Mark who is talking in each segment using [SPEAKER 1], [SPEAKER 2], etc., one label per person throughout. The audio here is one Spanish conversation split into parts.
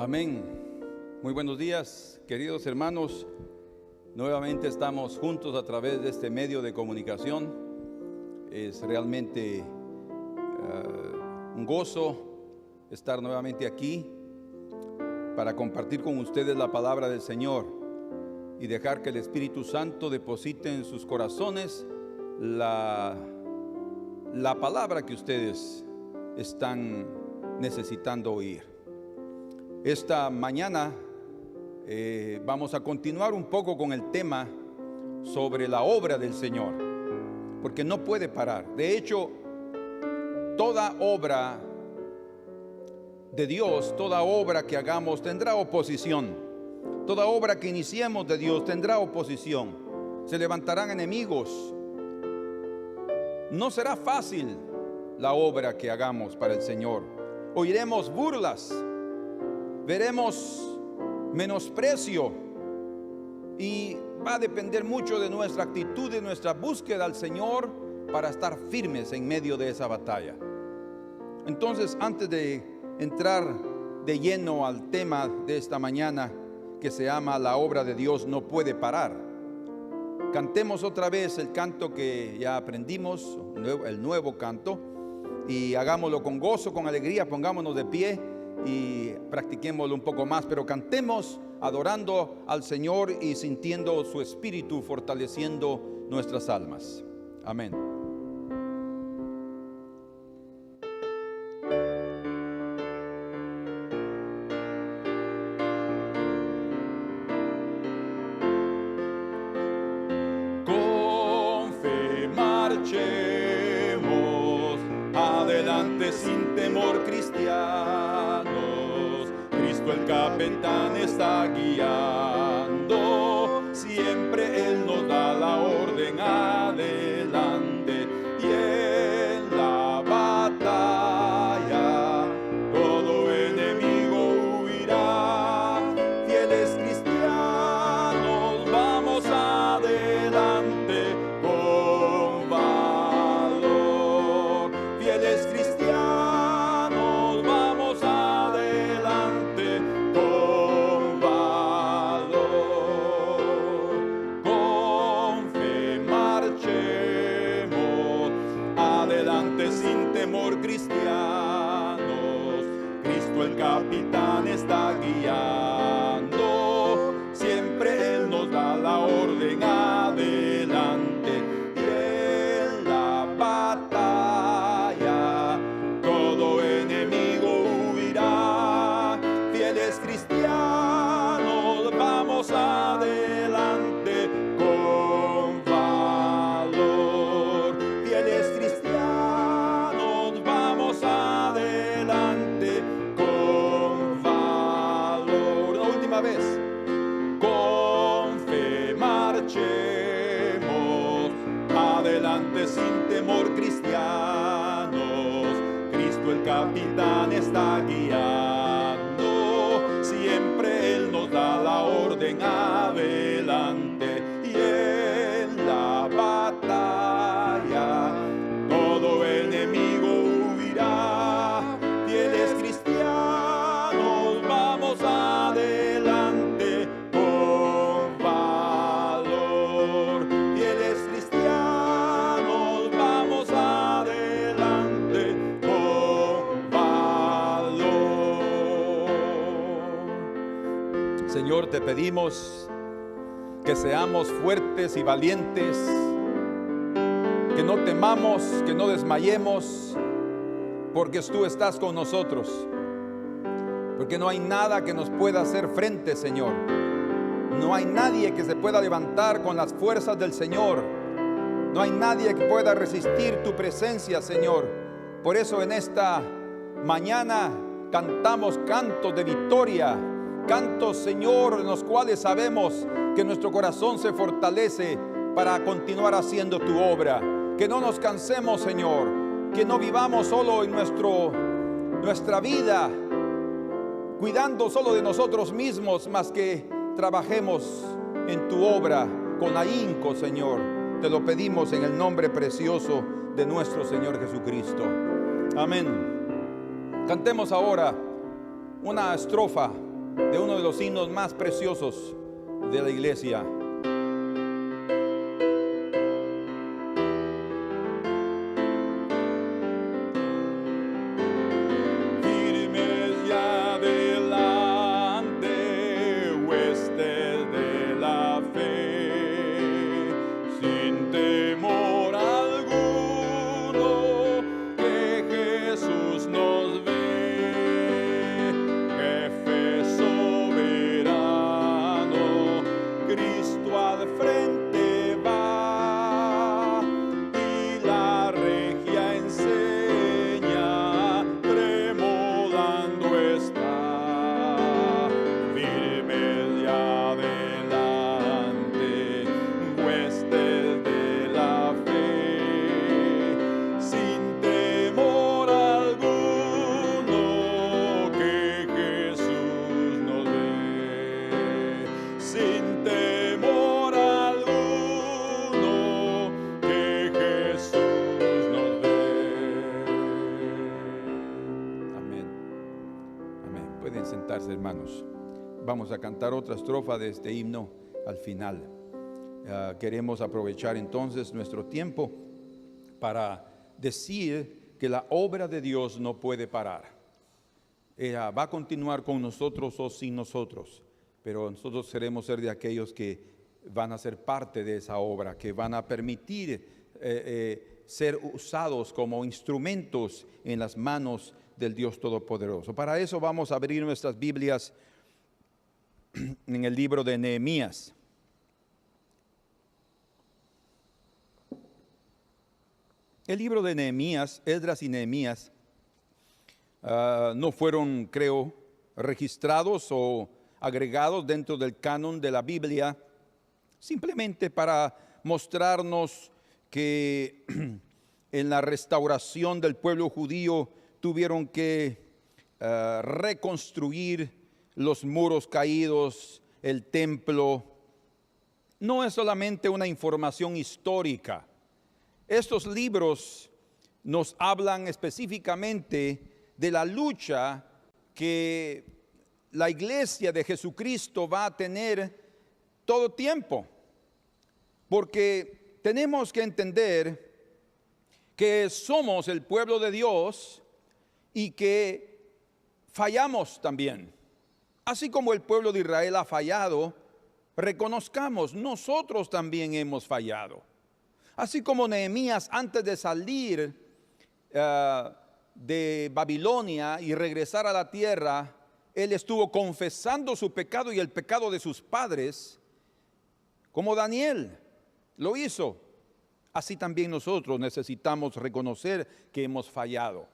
[SPEAKER 1] Amén. Muy buenos días, queridos hermanos. Nuevamente estamos juntos a través de este medio de comunicación. Es realmente un gozo estar nuevamente aquí para compartir con ustedes la palabra del Señor y dejar que el Espíritu Santo deposite en sus corazones la palabra que ustedes están necesitando oír. Esta mañana vamos a continuar un poco con el tema sobre la obra del Señor, porque no puede parar. De hecho, toda obra de Dios, toda obra que hagamos tendrá oposición. Toda obra que iniciemos de Dios tendrá oposición. Se levantarán enemigos. No será fácil la obra que hagamos para el Señor. Oiremos burlas, veremos menosprecio, y va a depender mucho de nuestra actitud y nuestra búsqueda al Señor para estar firmes en medio de esa batalla. Entonces, antes de entrar de lleno al tema de esta mañana, que se llama La obra de Dios no puede parar, cantemos otra vez el canto que ya aprendimos, el nuevo canto, y hagámoslo con gozo, con alegría. Pongámonos de pie y practiquémoslo un poco más, pero cantemos adorando al Señor y sintiendo su espíritu fortaleciendo nuestras almas. Amén. Con fe marchemos adelante sin temor, cristianos. Cristo el capitán está guiando, siempre Él nos da la orden adelante. Y en la batalla todo enemigo huirá. Fieles cristianos, vamos adelante con valor. Fieles cristianos, vamos adelante con valor. Con fe marchemos adelante sin temor, cristianos. Cristo el capitán está guiando, siempre Él nos da la orden adelante. Y en la batalla todo enemigo huirá. Fieles cristianos, vamos adelante con valor. Fieles cristianos, vamos adelante con valor. Una última vez. Con fe marchemos adelante sin temor, cristianos. Cristo el capitán está guiando, siempre Él nos da la orden adelante. Y en la batalla todo enemigo huirá. Fieles cristianos, vamos adelante con valor. Fieles cristianos, vamos adelante con valor. Señor, te pedimos que seamos fuertes y valientes, que no temamos, que no desmayemos, porque tú estás con nosotros, porque no hay nada que nos pueda hacer frente, Señor. No hay nadie que se pueda levantar con las fuerzas del Señor. No hay nadie que pueda resistir tu presencia, Señor. Por eso en esta mañana cantamos cantos de victoria, cantos, Señor, en los cuales sabemos que nuestro corazón se fortalece para continuar haciendo tu obra. Que no nos cansemos, Señor, que no vivamos solo en nuestra vida cuidando solo de nosotros mismos, más que trabajemos en tu obra con ahínco, Señor. Te lo pedimos en el nombre precioso de nuestro Señor Jesucristo. Amén. Cantemos ahora una estrofa de uno de los himnos más preciosos de la iglesia. Hermanos, vamos a cantar otra estrofa de este himno al final. Queremos aprovechar entonces nuestro tiempo para decir que la obra de Dios no puede parar. Va a continuar con nosotros o sin nosotros, pero nosotros queremos ser de aquellos que van a ser parte de esa obra, que van a permitir ser usados como instrumentos en las manos del Dios Todopoderoso. Para eso vamos a abrir nuestras Biblias en el libro de Nehemías. El libro de Nehemías, Esdras y Nehemías, no fueron, creo, registrados o agregados dentro del canon de la Biblia, simplemente para mostrarnos que en la restauración del pueblo judío tuvieron que reconstruir los muros caídos, el templo. No es solamente una información histórica. Estos libros nos hablan específicamente de la lucha que la iglesia de Jesucristo va a tener todo tiempo. Porque tenemos que entender que somos el pueblo de Dios y que fallamos también. Así como el pueblo de Israel ha fallado, reconozcamos, nosotros también hemos fallado. Así como Nehemías, antes de salir de Babilonia y regresar a la tierra, él estuvo confesando su pecado y el pecado de sus padres, como Daniel lo hizo. Así también nosotros necesitamos reconocer que hemos fallado.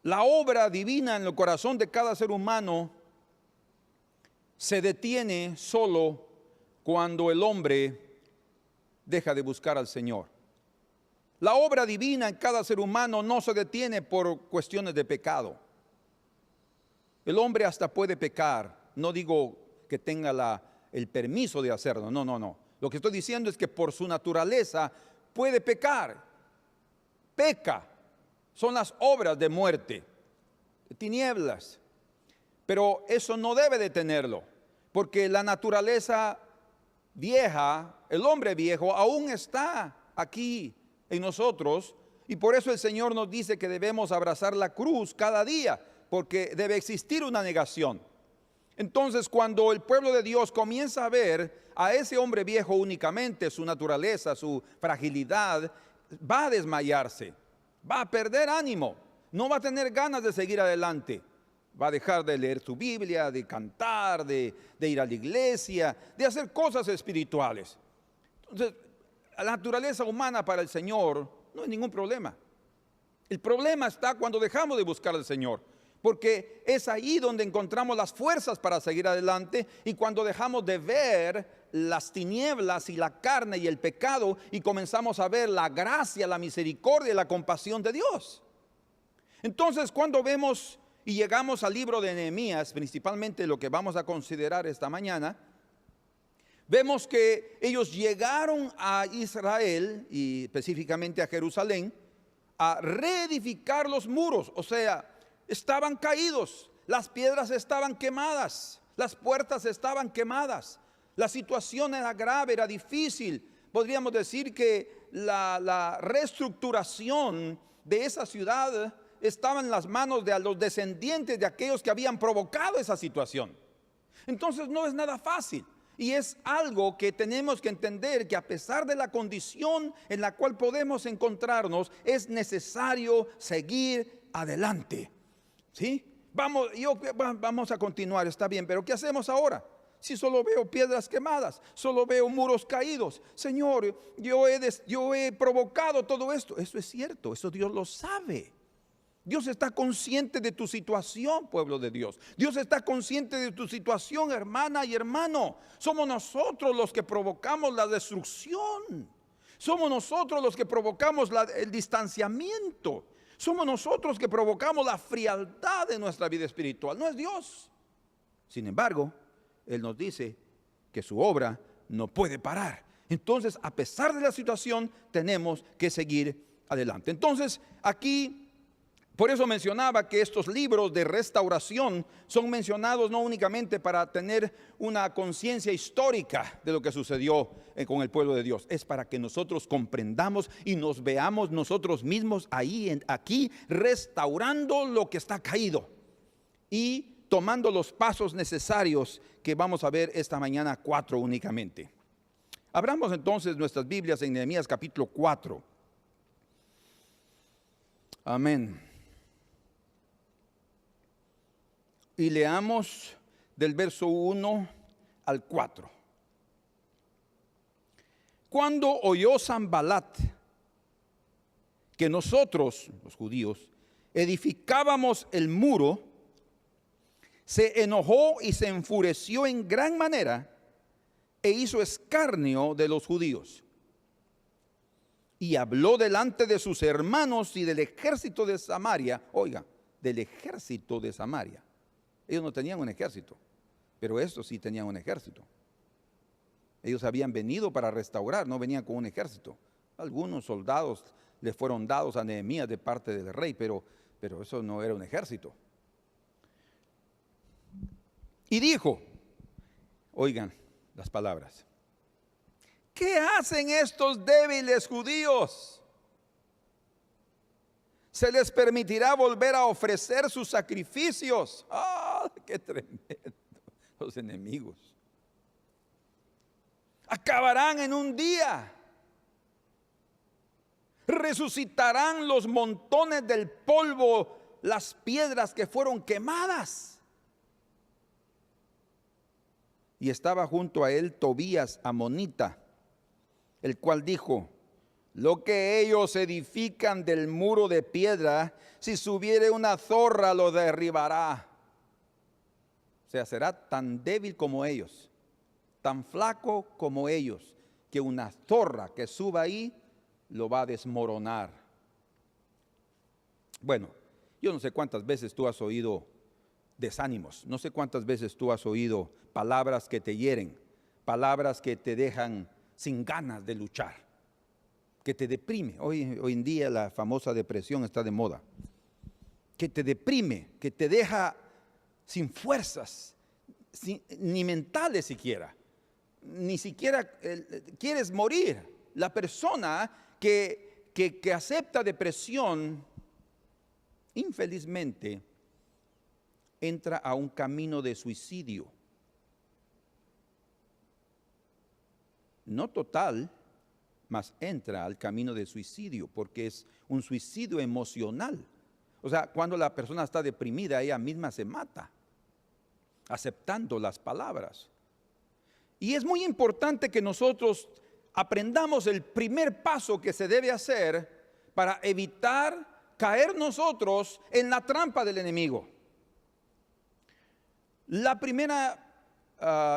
[SPEAKER 1] La obra divina en el corazón de cada ser humano se detiene solo cuando el hombre deja de buscar al Señor. La obra divina en cada ser humano no se detiene por cuestiones de pecado. El hombre hasta puede pecar. No digo que tenga el permiso de hacerlo, no. Lo que estoy diciendo es que por su naturaleza puede pecar. Peca. Son las obras de muerte, de tinieblas. Pero eso no debe detenerlo, porque la naturaleza vieja, el hombre viejo, aún está aquí en nosotros. Y por eso el Señor nos dice que debemos abrazar la cruz cada día, porque debe existir una negación. Entonces, cuando el pueblo de Dios comienza a ver a ese hombre viejo únicamente, su naturaleza, su fragilidad, va a desmayarse, va a perder ánimo, no va a tener ganas de seguir adelante, va a dejar de leer su Biblia, de cantar, de ir a la iglesia, de hacer cosas espirituales. Entonces, la naturaleza humana para el Señor no hay ningún problema. El problema está cuando dejamos de buscar al Señor, porque es ahí donde encontramos las fuerzas para seguir adelante, y cuando dejamos de ver las tinieblas y la carne y el pecado y comenzamos a ver la gracia, la misericordia y la compasión de Dios. Entonces, cuando vemos y llegamos al libro de Nehemías, principalmente lo que vamos a considerar esta mañana, vemos que ellos llegaron a Israel y específicamente a Jerusalén a reedificar los muros, o sea, estaban caídos, las piedras estaban quemadas, las puertas estaban quemadas, la situación era grave, era difícil. Podríamos decir que la reestructuración de esa ciudad estaba en las manos de los descendientes de aquellos que habían provocado esa situación. Entonces no es nada fácil. Y es algo que tenemos que entender, que a pesar de la condición en la cual podemos encontrarnos, es necesario seguir adelante. ¿Sí? Vamos a continuar, está bien, pero ¿qué hacemos ahora? Si solo veo piedras quemadas, solo veo muros caídos. Señor, yo he provocado todo esto. Eso es cierto, eso Dios lo sabe. Dios está consciente de tu situación, pueblo de Dios. Dios está consciente de tu situación, hermana y hermano. Somos nosotros los que provocamos la destrucción. Somos nosotros los que provocamos el distanciamiento. Somos nosotros que provocamos la frialdad de nuestra vida espiritual. No es Dios. Sin embargo, Él nos dice que su obra no puede parar. Entonces, a pesar de la situación, tenemos que seguir adelante. Entonces, aquí, por eso mencionaba que estos libros de restauración son mencionados no únicamente para tener una conciencia histórica de lo que sucedió con el pueblo de Dios. Es para que nosotros comprendamos y nos veamos nosotros mismos aquí restaurando lo que está caído y tomando los pasos necesarios que vamos a ver esta mañana, 4 únicamente. Abramos entonces nuestras Biblias en Nehemías capítulo 4. Amén. Y leamos del verso 1 al 4. Cuando oyó Sanbalat que nosotros, los judíos, edificábamos el muro, se enojó y se enfureció en gran manera e hizo escarnio de los judíos. Y habló delante de sus hermanos y del ejército de Samaria. Oiga, del ejército de Samaria. Ellos no tenían un ejército, pero estos sí tenían un ejército. Ellos habían venido para restaurar, no venían con un ejército. Algunos soldados le fueron dados a Nehemías de parte del rey, pero eso no era un ejército. Y dijo, oigan las palabras: ¿qué hacen estos débiles judíos? ¿Se les permitirá volver a ofrecer sus sacrificios? ¡Ah, qué tremendo! Los enemigos acabarán en un día. Resucitarán los montones del polvo, las piedras que fueron quemadas. Y estaba junto a él Tobías amonita, el cual dijo: lo que ellos edifican del muro de piedra, si subiere una zorra lo derribará. O sea, será tan débil como ellos, tan flaco como ellos, que una zorra que suba ahí lo va a desmoronar. Bueno, yo no sé cuántas veces tú has oído desánimos, no sé cuántas veces tú has oído palabras que te hieren, palabras que te dejan sin ganas de luchar, que te deprime. Hoy en día la famosa depresión está de moda. Que te deprime, que te deja sin fuerzas, ni mentales siquiera. Ni siquiera quieres morir. La persona que acepta depresión, infelizmente, entra a un camino de suicidio. No total, mas entra al camino de suicidio, porque es un suicidio emocional. O sea, cuando la persona está deprimida, ella misma se mata, aceptando las palabras. Y es muy importante que nosotros aprendamos el primer paso que se debe hacer para evitar caer nosotros en la trampa del enemigo. La primera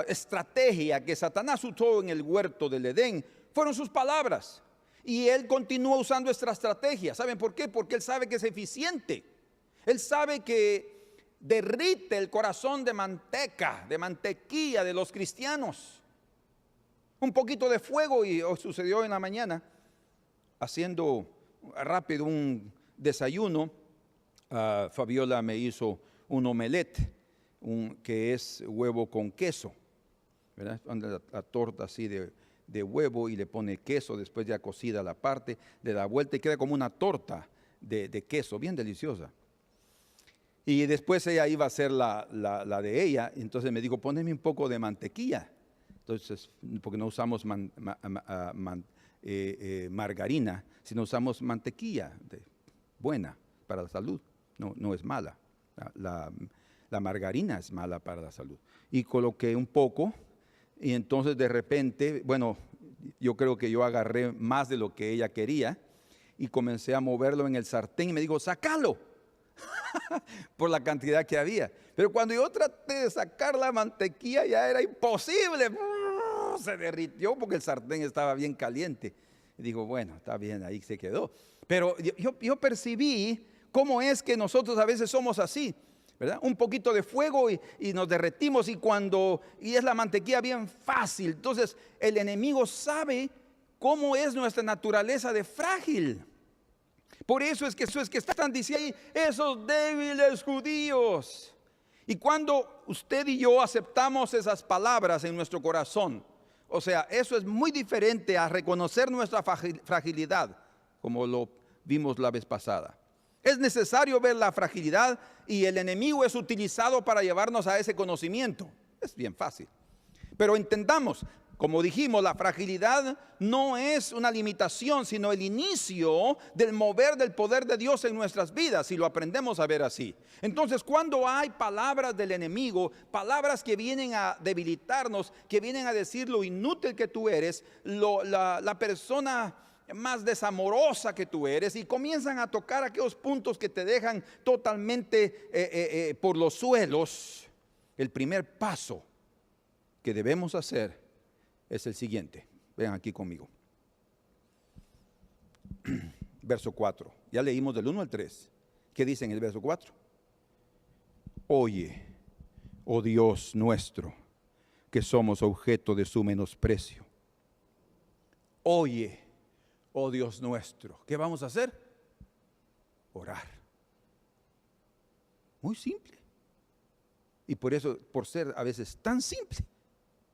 [SPEAKER 1] estrategia que Satanás usó en el huerto del Edén fueron sus palabras. Y él continúa usando esta estrategia. ¿Saben por qué? Porque él sabe que es eficiente. Él sabe que derrite el corazón de manteca, de mantequilla de los cristianos. Un poquito de fuego. Y sucedió en la mañana, haciendo rápido un desayuno, Fabiola me hizo un omelette, que es huevo con queso, ¿verdad? La torta así de huevo y le pone queso, después ya cocida la parte, le da vuelta y queda como una torta de queso, bien deliciosa. Y después ella iba a hacer la de ella, entonces me dijo, poneme un poco de mantequilla. Entonces, porque no usamos margarina, sino usamos mantequilla buena para la salud, no es mala. La margarina es mala para la salud. Y coloqué un poco, y entonces de repente, bueno, yo creo que yo agarré más de lo que ella quería, y comencé a moverlo en el sartén, y me dijo, sácalo. Por la cantidad que había. Pero cuando yo traté de sacar la mantequilla ya era imposible. Se derritió porque el sartén estaba bien caliente. Y digo, bueno, está bien, ahí se quedó. Pero yo percibí cómo es que nosotros a veces somos así, ¿verdad? Un poquito de fuego y nos derretimos y es la mantequilla bien fácil. Entonces el enemigo sabe cómo es nuestra naturaleza de frágil. Por eso es que están diciendo ahí, esos débiles judíos. Y cuando usted y yo aceptamos esas palabras en nuestro corazón, o sea, eso es muy diferente a reconocer nuestra fragilidad, como lo vimos la vez pasada. Es necesario ver la fragilidad y el enemigo es utilizado para llevarnos a ese conocimiento. Es bien fácil. Pero entendamos, como dijimos, la fragilidad no es una limitación, sino el inicio del mover del poder de Dios en nuestras vidas, y lo aprendemos a ver así. Entonces, cuando hay palabras del enemigo, palabras que vienen a debilitarnos, que vienen a decir lo inútil que tú eres, la persona más desamorosa que tú eres, y comienzan a tocar aquellos puntos que te dejan totalmente por los suelos, el primer paso que debemos hacer es el siguiente. Vean aquí conmigo. Verso 4. Ya leímos del 1 al 3. ¿Qué dice en el verso 4? Oye, oh Dios nuestro, que somos objeto de su menosprecio. Oye, oh Dios nuestro. ¿Qué vamos a hacer? Orar. Muy simple. Y por eso, por ser a veces tan simple,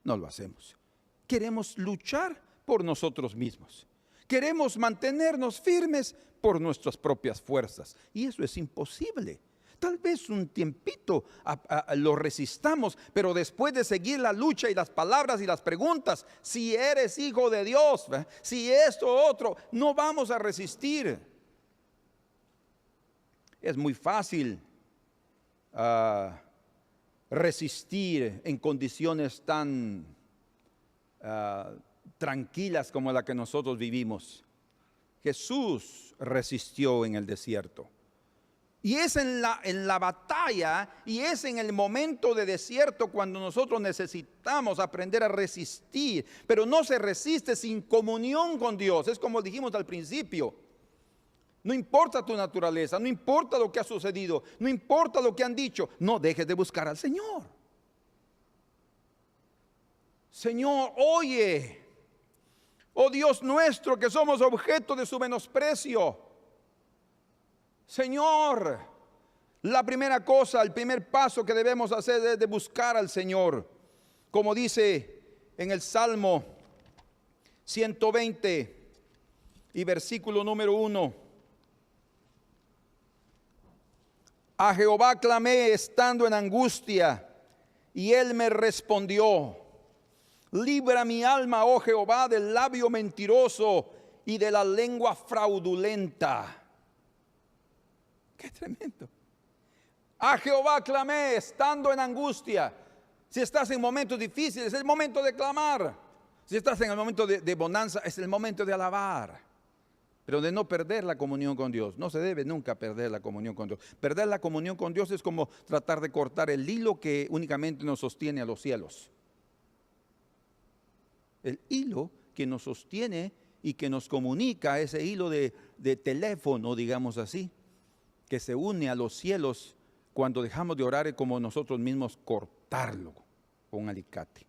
[SPEAKER 1] no lo hacemos. Queremos luchar por nosotros mismos. Queremos mantenernos firmes por nuestras propias fuerzas. Y eso es imposible. Tal vez un tiempito lo resistamos, pero después de seguir la lucha y las palabras y las preguntas, si eres hijo de Dios, si esto o otro, no vamos a resistir. Es muy fácil resistir en condiciones tan tranquilas como la que nosotros vivimos. Jesús resistió en el desierto. Y es en la batalla, y es en el momento de desierto cuando nosotros necesitamos aprender a resistir. Pero no se resiste sin comunión con Dios. Es como dijimos al principio. No importa tu naturaleza, no importa lo que ha sucedido, no importa lo que han dicho, no dejes de buscar al Señor. Señor, oye, oh Dios nuestro, que somos objeto de su menosprecio. Señor, la primera cosa, el primer paso que debemos hacer es de buscar al Señor. Como dice en el Salmo 120 y versículo número 1. A Jehová clamé estando en angustia, y él me respondió. Libra mi alma, oh Jehová, del labio mentiroso y de la lengua fraudulenta. Qué tremendo. A Jehová clamé estando en angustia. Si estás en momentos difíciles, es el momento de clamar. Si estás en el momento de bonanza, es el momento de alabar. Pero de no perder la comunión con Dios. No se debe nunca perder la comunión con Dios. Perder la comunión con Dios es como tratar de cortar el hilo que únicamente nos sostiene a los cielos. El hilo que nos sostiene y que nos comunica, ese hilo de teléfono, digamos así, que se une a los cielos. Cuando dejamos de orar es como nosotros mismos cortarlo con un alicate.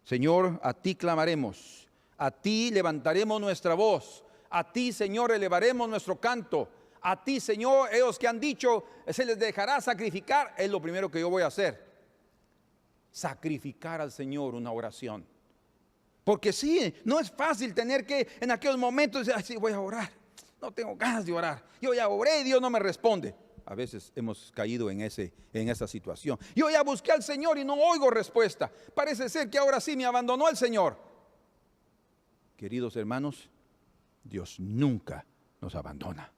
[SPEAKER 1] Señor, a ti clamaremos, a ti levantaremos nuestra voz, a ti, Señor, elevaremos nuestro canto, a ti, Señor, ellos que han dicho, se les dejará sacrificar, es lo primero que yo voy a hacer. Sacrificar al Señor una oración. Porque sí, no es fácil tener que en aquellos momentos decir, sí, voy a orar. No tengo ganas de orar. Yo ya oré y Dios no me responde. A veces hemos caído en esa situación. Yo ya busqué al Señor y no oigo respuesta. Parece ser que ahora sí me abandonó el Señor. Queridos hermanos, Dios nunca nos abandona.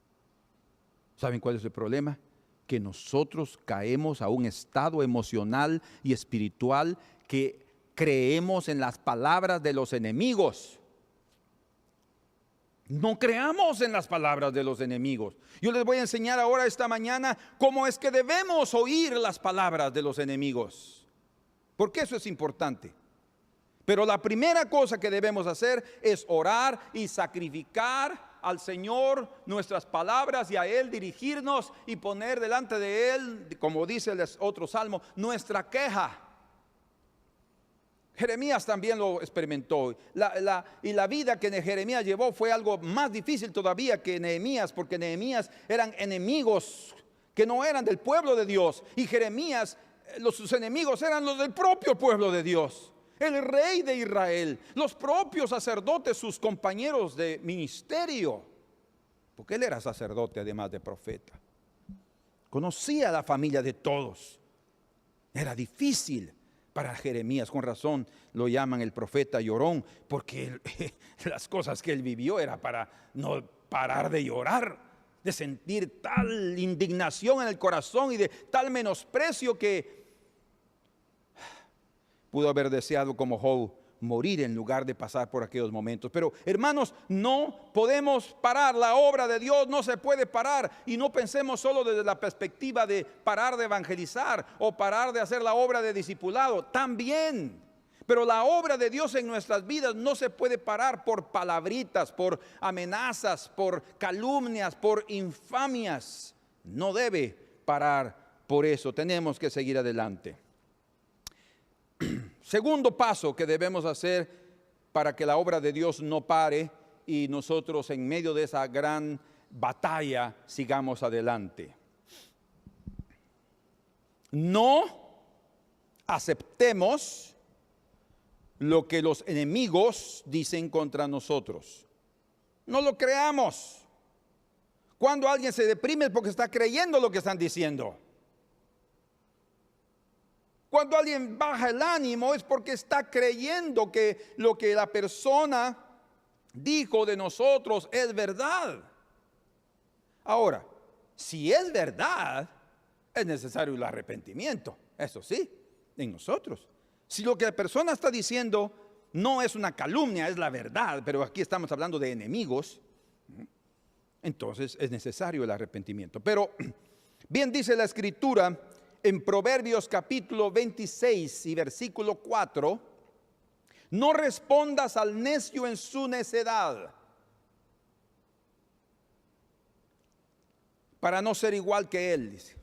[SPEAKER 1] ¿Saben cuál es el problema? Que nosotros caemos a un estado emocional y espiritual que creemos en las palabras de los enemigos. No creamos en las palabras de los enemigos. Yo les voy a enseñar ahora esta mañana cómo es que debemos oír las palabras de los enemigos. Porque eso es importante. Pero la primera cosa que debemos hacer es orar y sacrificar al Señor nuestras palabras y a Él dirigirnos y poner delante de Él, como dice el otro salmo, nuestra queja. Jeremías también lo experimentó. Y la vida que Jeremías llevó fue algo más difícil todavía que Nehemías, porque Nehemías eran enemigos que no eran del pueblo de Dios. Y Jeremías, sus enemigos eran los del propio pueblo de Dios. El rey de Israel, los propios sacerdotes, sus compañeros de ministerio. Porque él era sacerdote además de profeta. Conocía a la familia de todos. Era difícil para Jeremías, con razón lo llaman el profeta llorón, porque las cosas que él vivió era para no parar de llorar, de sentir tal indignación en el corazón y de tal menosprecio que pudo haber deseado como Job morir en lugar de pasar por aquellos momentos. Pero hermanos, no podemos parar la obra de Dios, no se puede parar. Y no pensemos solo desde la perspectiva de parar de evangelizar o parar de hacer la obra de discipulado, también. Pero la obra de Dios en nuestras vidas no se puede parar por palabritas, por amenazas, por calumnias, por infamias. No debe parar por eso, tenemos que seguir adelante. Segundo paso que debemos hacer para que la obra de Dios no pare y nosotros en medio de esa gran batalla sigamos adelante. No aceptemos lo que los enemigos dicen contra nosotros. No lo creamos. Cuando alguien se deprime es porque está creyendo lo que están diciendo. Cuando alguien baja el ánimo es porque está creyendo que lo que la persona dijo de nosotros es verdad. Ahora, si es verdad, es necesario el arrepentimiento. Eso sí, en nosotros. Si lo que la persona está diciendo no es una calumnia, es la verdad, pero aquí estamos hablando de enemigos, entonces es necesario el arrepentimiento. Pero bien dice la Escritura en Proverbios capítulo 26 y versículo 4, no respondas al necio en su necedad, para no ser igual que él, dice.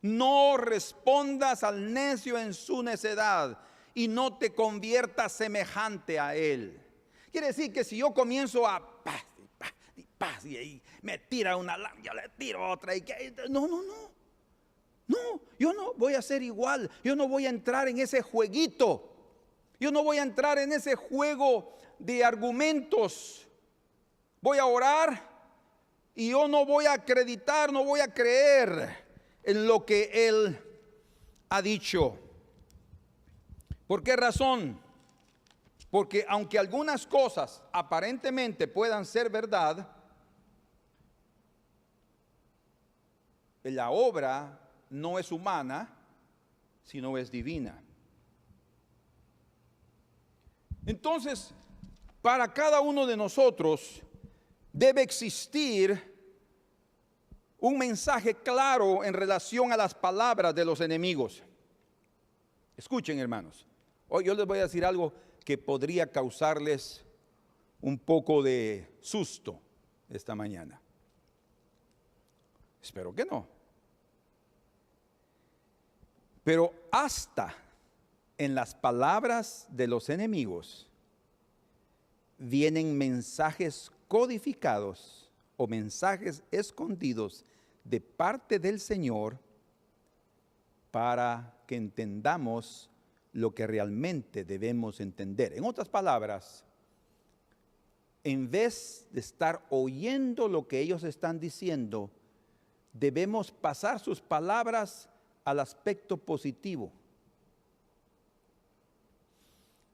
[SPEAKER 1] No respondas al necio en su necedad y no te conviertas semejante a él. Quiere decir que si yo comienzo a paz y ahí me tira una lámpara, yo le tiro otra y que no, yo no voy a ser igual. Yo no voy a entrar en ese jueguito. Yo no voy a entrar en ese juego de argumentos. Voy a orar y yo no voy a acreditar, no voy a creer en lo que él ha dicho. ¿Por qué razón? Porque aunque algunas cosas aparentemente puedan ser verdad, la obra no es humana, sino es divina. Entonces, para cada uno de nosotros debe existir un mensaje claro en relación a las palabras de los enemigos. Escuchen, hermanos. Hoy yo les voy a decir algo que podría causarles un poco de susto esta mañana. Espero que no. Pero hasta en las palabras de los enemigos vienen mensajes codificados o mensajes escondidos de parte del Señor para que entendamos lo que realmente debemos entender. En otras palabras, en vez de estar oyendo lo que ellos están diciendo, debemos pasar sus palabras al aspecto positivo.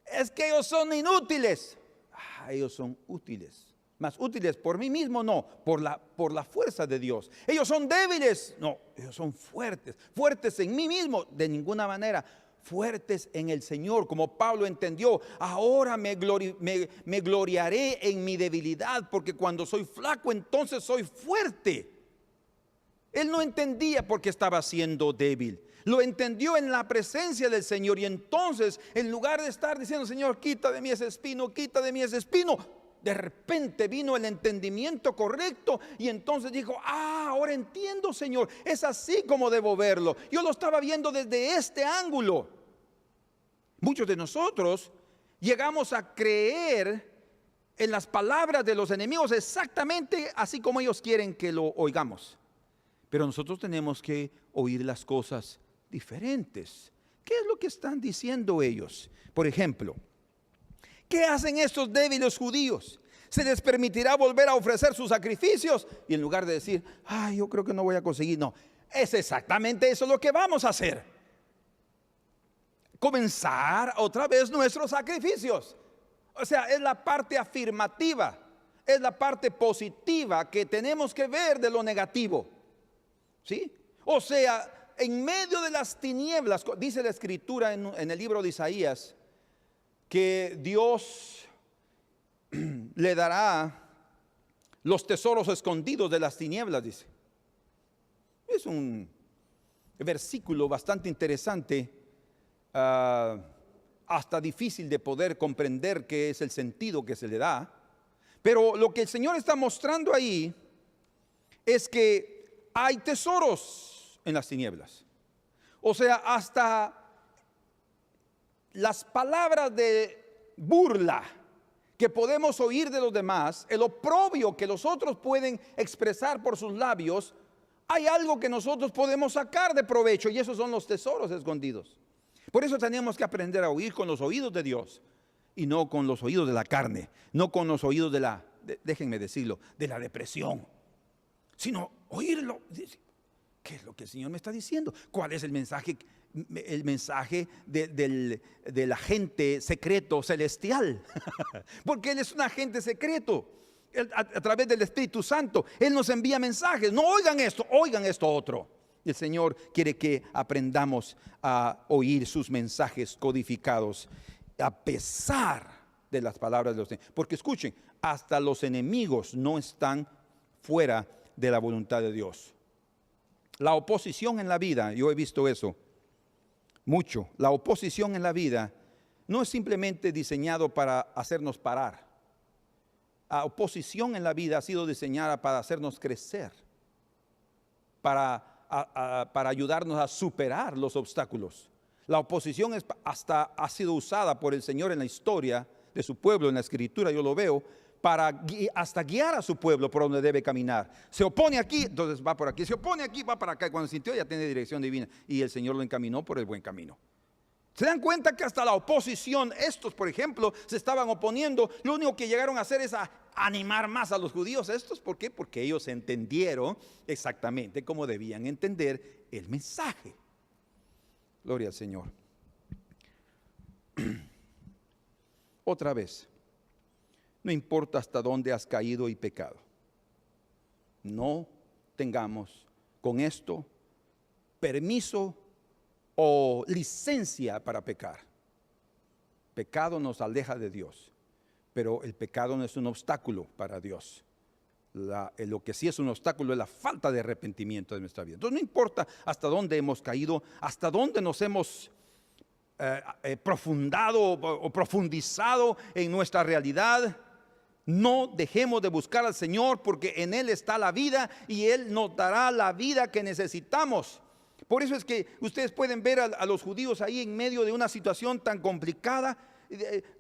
[SPEAKER 1] Es que ellos son inútiles. Ellos son útiles. Más útiles por mí mismo, no, por la fuerza de Dios. Ellos son débiles, no, ellos son fuertes. Fuertes en mí mismo, de ninguna manera. Fuertes en el Señor, como Pablo entendió. Ahora me gloriaré en mi debilidad, porque cuando soy flaco, entonces soy fuerte. Él no entendía por qué estaba siendo débil. Lo entendió en la presencia del Señor. Y entonces, en lugar de estar diciendo, Señor, quita de mí ese espino, quita de mí ese espino, de repente vino el entendimiento correcto. Y entonces dijo, ahora entiendo, Señor, es así como debo verlo. Yo lo estaba viendo desde este ángulo. Muchos de nosotros llegamos a creer en las palabras de los enemigos exactamente así como ellos quieren que lo oigamos. Pero nosotros tenemos que oír las cosas diferentes. ¿Qué es lo que están diciendo ellos? Por ejemplo, ¿qué hacen estos débiles judíos? ¿Se les permitirá volver a ofrecer sus sacrificios? Y en lugar de decir, yo creo que no voy a conseguir, no, es exactamente eso lo que vamos a hacer. Comenzar otra vez nuestros sacrificios. O sea, es la parte afirmativa, es la parte positiva que tenemos que ver de lo negativo. ¿Sí? O sea, en medio de las tinieblas, dice la escritura en el libro de Isaías, que Dios le dará los tesoros escondidos de las tinieblas, dice. Es un versículo bastante interesante, hasta difícil de poder comprender qué es el sentido que se le da. Pero lo que el Señor está mostrando ahí es que hay tesoros en las tinieblas. O sea, hasta las palabras de burla que podemos oír de los demás, el oprobio que los otros pueden expresar por sus labios, hay algo que nosotros podemos sacar de provecho, y esos son los tesoros escondidos. Por eso tenemos que aprender a oír con los oídos de Dios y no con los oídos de la carne, no con los oídos déjenme decirlo, de la depresión, sino oírlo. ¿Qué es lo que el Señor me está diciendo? ¿Cuál es el mensaje? El mensaje del agente secreto celestial. Porque Él es un agente secreto. A través del Espíritu Santo Él nos envía mensajes. No oigan esto otro. El Señor quiere que aprendamos a oír sus mensajes codificados a pesar de las palabras de los enemigos. Porque escuchen, hasta los enemigos no están fuera de la voluntad de Dios. La oposición en la vida, yo he visto eso mucho. La oposición en la vida no es simplemente diseñado para hacernos parar. La oposición en la vida ha sido diseñada para hacernos crecer, para ayudarnos a superar los obstáculos. La oposición hasta ha sido usada por el Señor en la historia de su pueblo, en la escritura yo lo veo, para hasta guiar a su pueblo por donde debe caminar. Se opone aquí, entonces va por aquí. Se opone aquí, va para acá. Y cuando sintió, ya tiene dirección divina. Y el Señor lo encaminó por el buen camino. ¿Se dan cuenta que hasta la oposición, estos por ejemplo, se estaban oponiendo? Lo único que llegaron a hacer es a animar más a los judíos. ¿Estos por qué? Porque ellos entendieron exactamente cómo debían entender el mensaje. Gloria al Señor. Otra vez, no importa hasta dónde has caído y pecado. No tengamos con esto permiso o licencia para pecar. Pecado nos aleja de Dios, pero el pecado no es un obstáculo para Dios. Lo que sí es un obstáculo es la falta de arrepentimiento de nuestra vida. Entonces no importa hasta dónde hemos caído, hasta dónde nos hemos profundizado en nuestra realidad. No dejemos de buscar al Señor, porque en Él está la vida y Él nos dará la vida que necesitamos. Por eso es que ustedes pueden ver a los judíos ahí en medio de una situación tan complicada.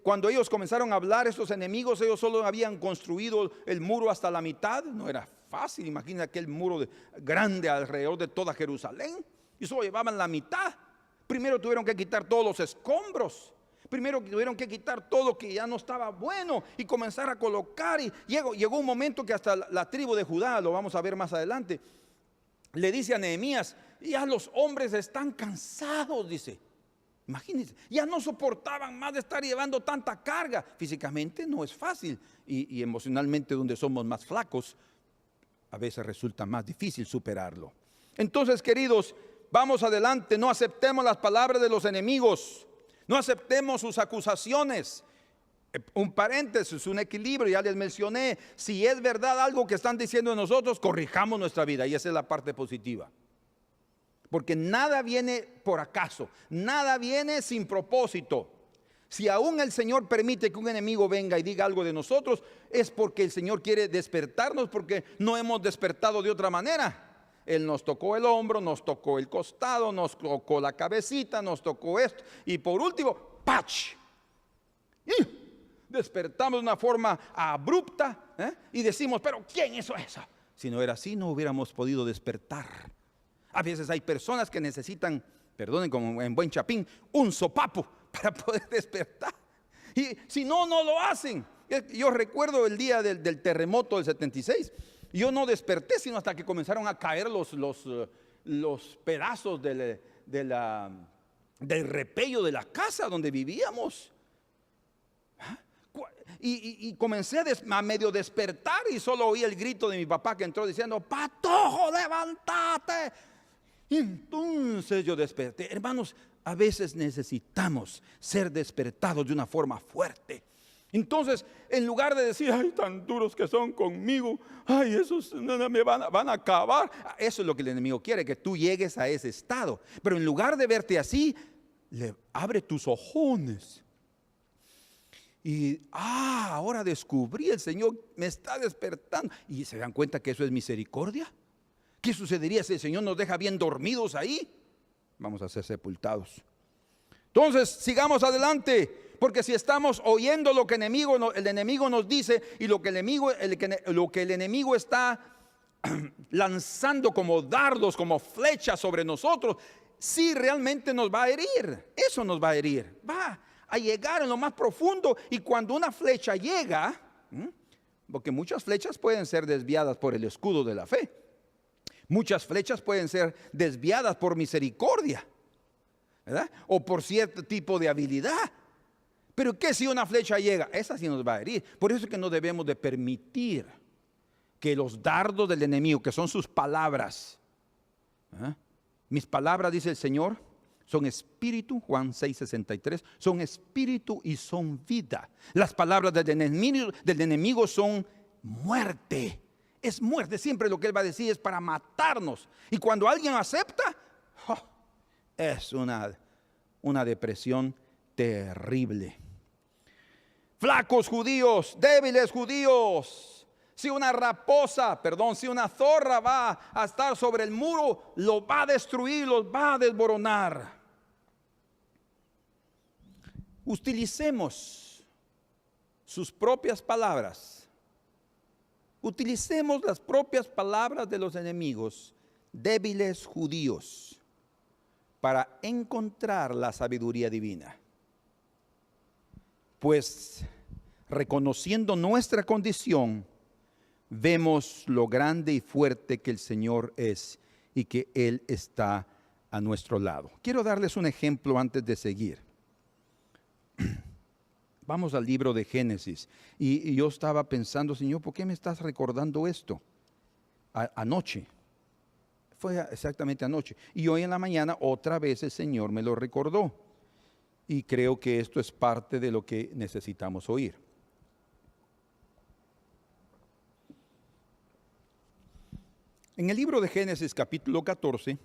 [SPEAKER 1] Cuando ellos comenzaron a hablar, estos enemigos, ellos solo habían construido el muro hasta la mitad. No era fácil, imagina aquel muro grande alrededor de toda Jerusalén, y solo llevaban la mitad. Primero tuvieron que quitar todos los escombros. Primero tuvieron que quitar todo que ya no estaba bueno y comenzar a colocar. Y llegó un momento que hasta la tribu de Judá, lo vamos a ver más adelante, le dice a Nehemías: ya los hombres están cansados, dice. Imagínense, ya no soportaban más de estar llevando tanta carga. Físicamente no es fácil, y emocionalmente, donde somos más flacos, a veces resulta más difícil superarlo. Entonces, queridos, vamos adelante. No aceptemos las palabras de los enemigos. No aceptemos sus acusaciones. Un paréntesis, un equilibrio, ya les mencioné. Si es verdad algo que están diciendo de nosotros, corrijamos nuestra vida, y esa es la parte positiva. Porque nada viene por acaso, nada viene sin propósito. Si aún el Señor permite que un enemigo venga y diga algo de nosotros, es porque el Señor quiere despertarnos, porque no hemos despertado de otra manera. Él nos tocó el hombro, nos tocó el costado, nos tocó la cabecita, nos tocó esto, y por último, ¡pach! Y despertamos de una forma abrupta, y decimos: pero ¿quién hizo eso? Si no era así, no hubiéramos podido despertar. A veces hay personas que necesitan, perdonen como en buen chapín, un sopapo para poder despertar. Y si no, no lo hacen. Yo recuerdo el día del terremoto del 76. Yo no desperté sino hasta que comenzaron a caer los pedazos del repello de la casa donde vivíamos. Y comencé a medio despertar, y solo oí el grito de mi papá, que entró diciendo: ¡Patojo, levántate! Y entonces yo desperté. Hermanos, a veces necesitamos ser despertados de una forma fuerte. Entonces, en lugar de decir: ay, tan duros que son conmigo, ay, esos me van a acabar. Eso es lo que el enemigo quiere, que tú llegues a ese estado. Pero en lugar de verte así, abre tus ojones. Y ahora descubrí, el Señor me está despertando. Y se dan cuenta que eso es misericordia. ¿Qué sucedería si el Señor nos deja bien dormidos ahí? Vamos a ser sepultados. Entonces, sigamos adelante. Porque si estamos oyendo lo que el enemigo nos dice, y lo que el enemigo está lanzando como dardos, como flechas sobre nosotros, sí realmente nos va a herir. Eso nos va a herir. Va a llegar en lo más profundo. Y cuando una flecha llega, porque muchas flechas pueden ser desviadas por el escudo de la fe. Muchas flechas pueden ser desviadas por misericordia, ¿verdad? O por cierto tipo de habilidad. Pero ¿qué si una flecha llega? Esa sí nos va a herir. Por eso es que no debemos de permitir que los dardos del enemigo, que son sus palabras, mis palabras, dice el Señor, son espíritu, Juan 6:63, son espíritu y son vida. Las palabras del enemigo son muerte. Es muerte. Siempre lo que él va a decir es para matarnos. Y cuando alguien acepta, es una depresión terrible. Flacos judíos, débiles judíos. Si una zorra va a estar sobre el muro, lo va a destruir, los va a desboronar. Utilicemos sus propias palabras. Utilicemos las propias palabras de los enemigos, débiles judíos, para encontrar la sabiduría divina. Pues reconociendo nuestra condición, vemos lo grande y fuerte que el Señor es y que Él está a nuestro lado. Quiero darles un ejemplo antes de seguir. Vamos al libro de Génesis. Y yo estaba pensando: Señor, ¿por qué me estás recordando esto? Anoche. Fue exactamente anoche. Y hoy en la mañana otra vez el Señor me lo recordó. Y creo que esto es parte de lo que necesitamos oír. En el libro de Génesis capítulo 14,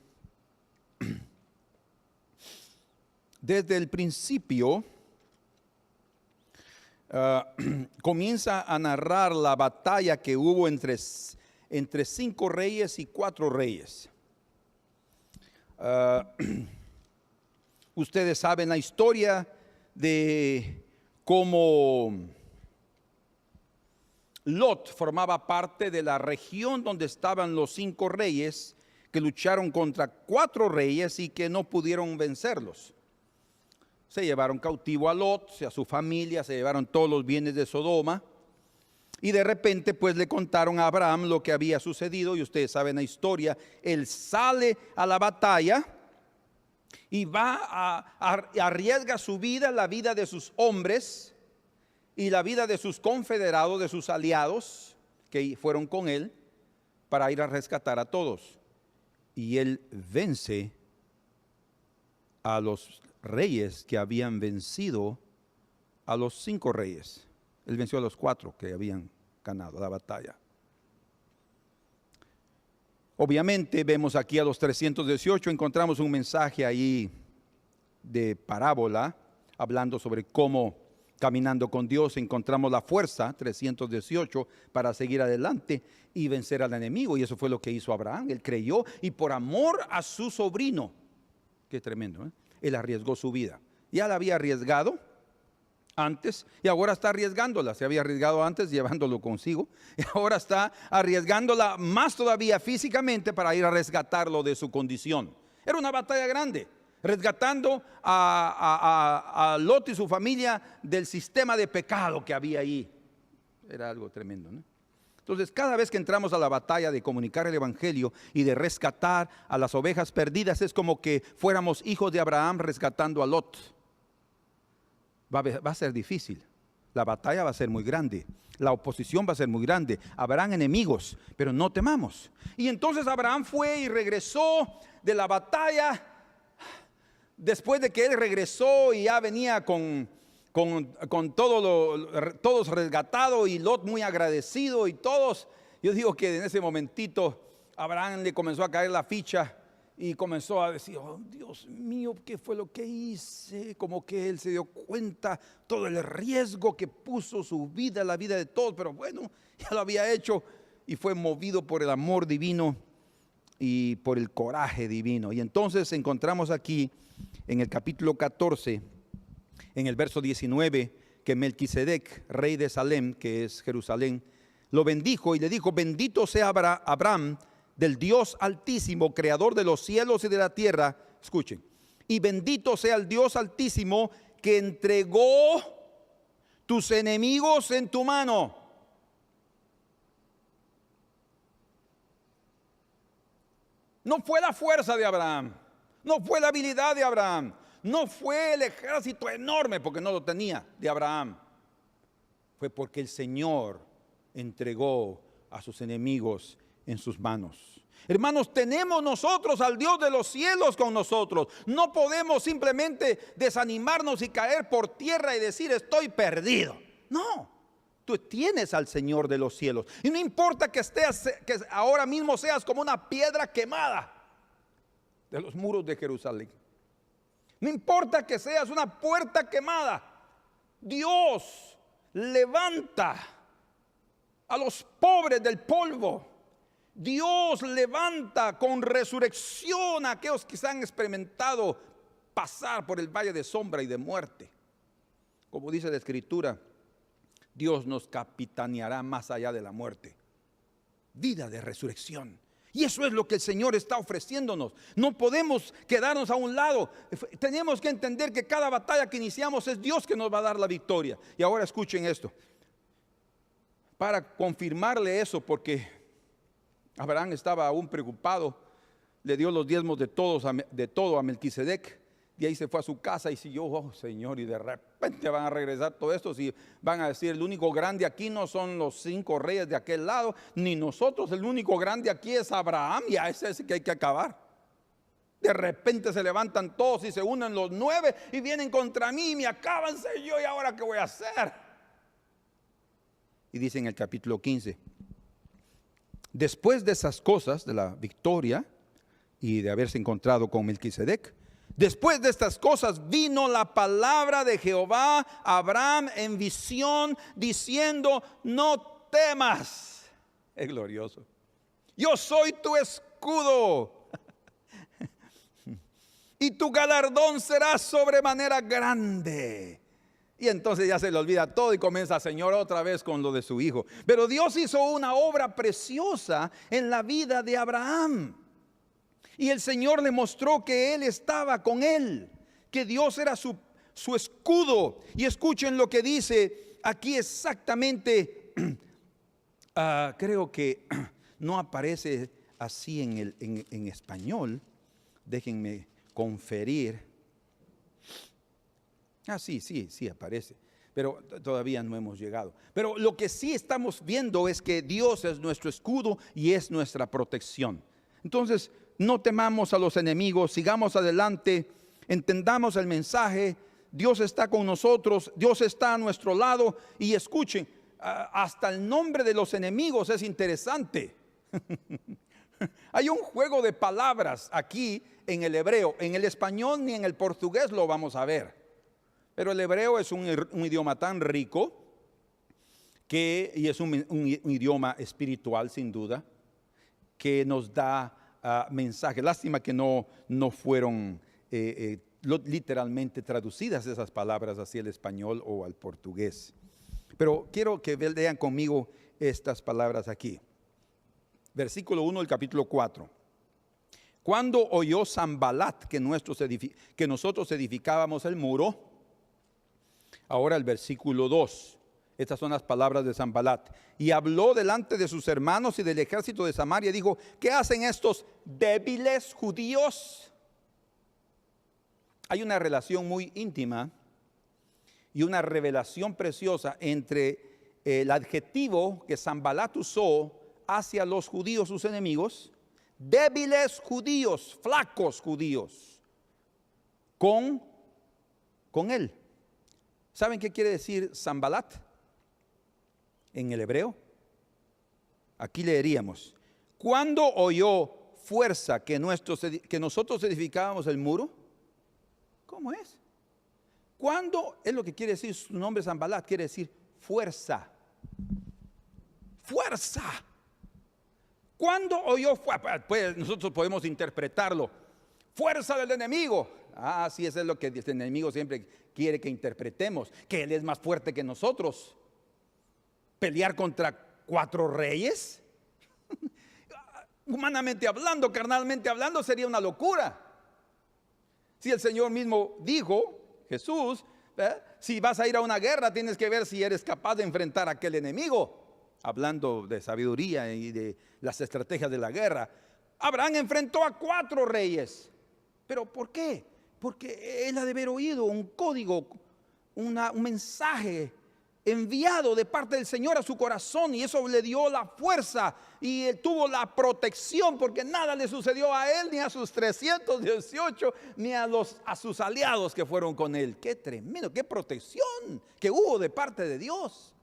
[SPEAKER 1] desde el principio, comienza a narrar la batalla que hubo entre 5 reyes y 4 reyes. Ustedes saben la historia de como Lot formaba parte de la región donde estaban los 5 reyes que lucharon contra 4 reyes y que no pudieron vencerlos. Se llevaron cautivo a Lot, a su familia, se llevaron todos los bienes de Sodoma. Y de repente pues le contaron a Abraham lo que había sucedido. Y ustedes saben la historia. Él sale a la batalla y arriesga su vida, la vida de sus hombres y la vida de sus confederados, de sus aliados que fueron con él, para ir a rescatar a todos. Y él vence a los reyes que habían vencido a los 5 reyes. Él venció a los 4 que habían ganado la batalla. Obviamente vemos aquí a los 318, encontramos un mensaje ahí de parábola, hablando sobre cómo caminando con Dios encontramos la fuerza, 318, para seguir adelante y vencer al enemigo. Y eso fue lo que hizo Abraham. Él creyó y por amor a su sobrino, qué tremendo, ¿eh? Él arriesgó su vida. Ya la había arriesgado antes y ahora está arriesgándola. Se había arriesgado antes llevándolo consigo y ahora está arriesgándola más todavía físicamente para ir a rescatarlo de su condición. Era una batalla grande, rescatando a Lot y su familia del sistema de pecado que había ahí. Era algo tremendo, ¿no? Entonces, cada vez que entramos a la batalla de comunicar el evangelio y de rescatar a las ovejas perdidas, es como que fuéramos hijos de Abraham rescatando a Lot. Va a ser difícil. La batalla va a ser muy grande. La oposición va a ser muy grande. Habrán enemigos, pero no temamos. Y entonces Abraham fue y regresó de la batalla. Después de que él regresó y ya venía con todos rescatados y Lot muy agradecido y todos, yo digo que en ese momentito Abraham le comenzó a caer la ficha y comenzó a decir: oh Dios mío, ¿qué fue lo que hice? Como que él se dio cuenta todo el riesgo que puso su vida, la vida de todos, pero bueno, ya lo había hecho y fue movido por el amor divino y por el coraje divino. Y entonces encontramos aquí en el capítulo 14, en el verso 19, que Melquisedec, rey de Salem, que es Jerusalén, lo bendijo y le dijo: bendito sea Abraham del Dios Altísimo, creador de los cielos y de la tierra. Escuchen: y bendito sea el Dios Altísimo que entregó tus enemigos en tu mano. No fue la fuerza de Abraham, no fue la habilidad de Abraham, no fue el ejército enorme, porque no lo tenía, de Abraham. Fue porque el Señor entregó a sus enemigos en sus manos. Hermanos, tenemos nosotros al Dios de los cielos con nosotros. No podemos simplemente desanimarnos y caer por tierra y decir: estoy perdido. No, tú tienes al Señor de los cielos. Y no importa que ahora mismo seas como una piedra quemada de los muros de Jerusalén. No importa que seas una puerta quemada. Dios levanta a los pobres del polvo. Dios levanta con resurrección a aquellos que se han experimentado pasar por el valle de sombra y de muerte. Como dice la Escritura, Dios nos capitaneará más allá de la muerte. Vida de resurrección. Y eso es lo que el Señor está ofreciéndonos. No podemos quedarnos a un lado. Tenemos que entender que cada batalla que iniciamos es Dios que nos va a dar la victoria. Y ahora escuchen esto. Para confirmarle eso, porque Abraham estaba aún preocupado, le dio los diezmos de todo a Melquisedec. Y ahí se fue a su casa y siguió: oh Señor, y de repente van a regresar todos estos y van a decir: el único grande aquí no son los 5 reyes de aquel lado, ni nosotros, el único grande aquí es Abraham, y a ese es que hay que acabar. De repente se levantan todos y se unen los 9 y vienen contra mí y me acaban, sé yo, ¿y ahora qué voy a hacer? Y dice en el capítulo 15: después de esas cosas, de la victoria y de haberse encontrado con Melquisedec, después de estas cosas vino la palabra de Jehová a Abraham en visión, diciendo: no temas. Es glorioso. Yo soy tu escudo y tu galardón será sobremanera grande. Y entonces ya se le olvida todo y comienza, Señor, otra vez con lo de su hijo. Pero Dios hizo una obra preciosa en la vida de Abraham. Y el Señor le mostró que Él estaba con él, que Dios era su escudo. Y escuchen lo que dice aquí exactamente. Creo que no aparece así en español. Déjenme conferir. Sí aparece, pero todavía no hemos llegado. Pero lo que sí estamos viendo es que Dios es nuestro escudo y es nuestra protección. Entonces, no temamos a los enemigos, sigamos adelante, entendamos el mensaje. Dios está con nosotros, Dios está a nuestro lado. Y escuchen, hasta el nombre de los enemigos es interesante. Hay un juego de palabras aquí en el hebreo. En el español ni en el portugués lo vamos a ver. Pero el hebreo es un idioma tan rico y es un idioma espiritual sin duda, que nos da mensajes. Lástima que no fueron literalmente traducidas esas palabras hacia el español o al portugués. Pero quiero que lean conmigo estas palabras aquí. Versículo 1 del capítulo 4. Cuando oyó Sanbalat que nosotros edificábamos el muro. Ahora el versículo 2. Estas son las palabras de Sanbalat. Y habló delante de sus hermanos y del ejército de Samaria. Dijo: ¿qué hacen estos débiles judíos? Hay una relación muy íntima y una revelación preciosa entre el adjetivo que Sanbalat usó hacia los judíos, sus enemigos, débiles judíos, flacos judíos, con él. ¿Saben qué quiere decir Sanbalat en el hebreo? Aquí leeríamos: cuando oyó fuerza que nosotros edificábamos el muro. ¿Cómo es? Cuando es lo que quiere decir su nombre Sanbalat, quiere decir fuerza. Fuerza. Cuando oyó fuerza, pues nosotros podemos interpretarlo: fuerza del enemigo. Sí, eso es lo que el enemigo siempre quiere que interpretemos, que él es más fuerte que nosotros. Pelear contra 4 reyes, humanamente hablando, carnalmente hablando, sería una locura. Si el Señor mismo dijo, Jesús, si vas a ir a una guerra, tienes que ver si eres capaz de enfrentar a aquel enemigo. Hablando de sabiduría y de las estrategias de la guerra, Abraham enfrentó a 4 reyes. ¿Pero por qué? Porque él ha de haber oído un código, un mensaje enviado de parte del Señor a su corazón, y eso le dio la fuerza y él tuvo la protección, porque nada le sucedió a él, ni a sus 318, ni a sus aliados que fueron con él. Qué tremendo, qué protección que hubo de parte de Dios.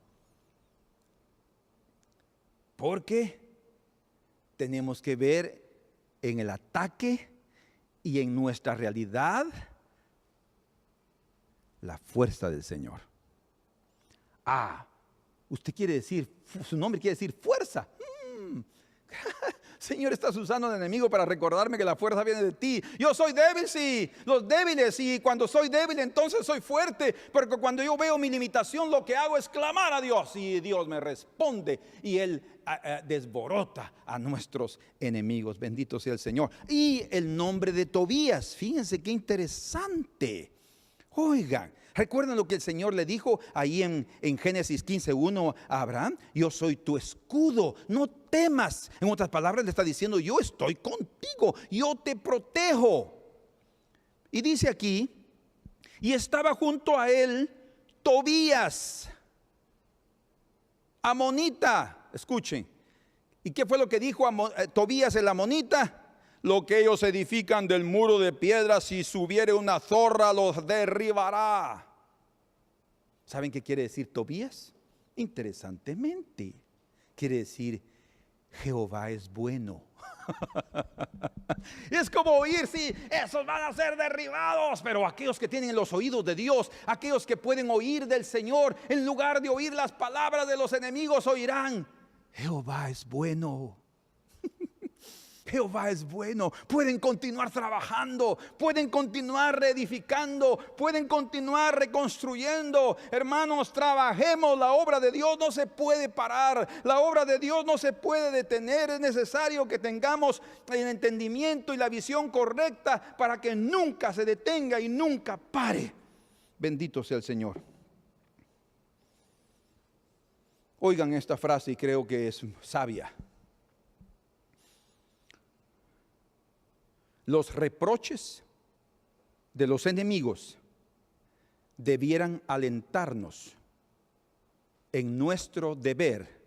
[SPEAKER 1] Porque tenemos que ver en el ataque y en nuestra realidad la fuerza del Señor. Usted quiere decir, su nombre quiere decir fuerza. Señor, estás usando al enemigo para recordarme que la fuerza viene de ti. Yo soy débil, sí, los débiles, y cuando soy débil entonces soy fuerte, porque cuando yo veo mi limitación lo que hago es clamar a Dios, y Dios me responde y Él desborota a nuestros enemigos. Bendito sea el Señor. Y el nombre de Tobías, fíjense qué interesante. Oigan, ¿recuerdan lo que el Señor le dijo ahí en Génesis 15:1 a Abraham? Yo soy tu escudo, no temas. En otras palabras le está diciendo: yo estoy contigo, yo te protejo. Y dice aquí: y estaba junto a él Tobías, amonita. Escuchen, ¿y qué fue lo que dijo Tobías el amonita? Lo que ellos edifican del muro de piedra, si subiere una zorra los derribará. ¿Saben qué quiere decir Tobías? Interesantemente, quiere decir: Jehová es bueno. Es como oír: sí, esos van a ser derribados. Pero aquellos que tienen los oídos de Dios, aquellos que pueden oír del Señor, en lugar de oír las palabras de los enemigos, oirán: Jehová es bueno. Jehová es bueno. Pueden continuar trabajando, pueden continuar reedificando, pueden continuar reconstruyendo. Hermanos, trabajemos. La obra de Dios no se puede parar, la obra de Dios no se puede detener. Es necesario que tengamos el entendimiento y la visión correcta para que nunca se detenga y nunca pare. Bendito sea el Señor. Oigan esta frase, y creo que es sabia. Los reproches de los enemigos debieran alentarnos en nuestro deber,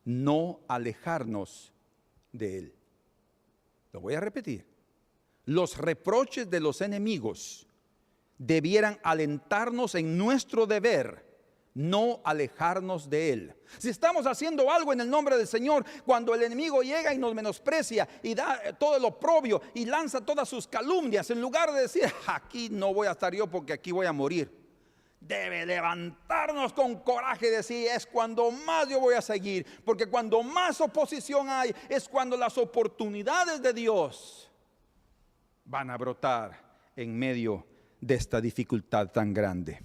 [SPEAKER 1] no alejarnos de él. Lo voy a repetir. Los reproches de los enemigos debieran alentarnos en nuestro deber, no alejarnos de él. Si estamos haciendo algo en el nombre del Señor, cuando el enemigo llega y nos menosprecia y da todo el oprobio y lanza todas sus calumnias, en lugar de decir, aquí no voy a estar yo porque aquí voy a morir, debe levantarnos con coraje y decir, es cuando más yo voy a seguir, porque cuando más oposición hay, es cuando las oportunidades de Dios van a brotar en medio de esta dificultad tan grande.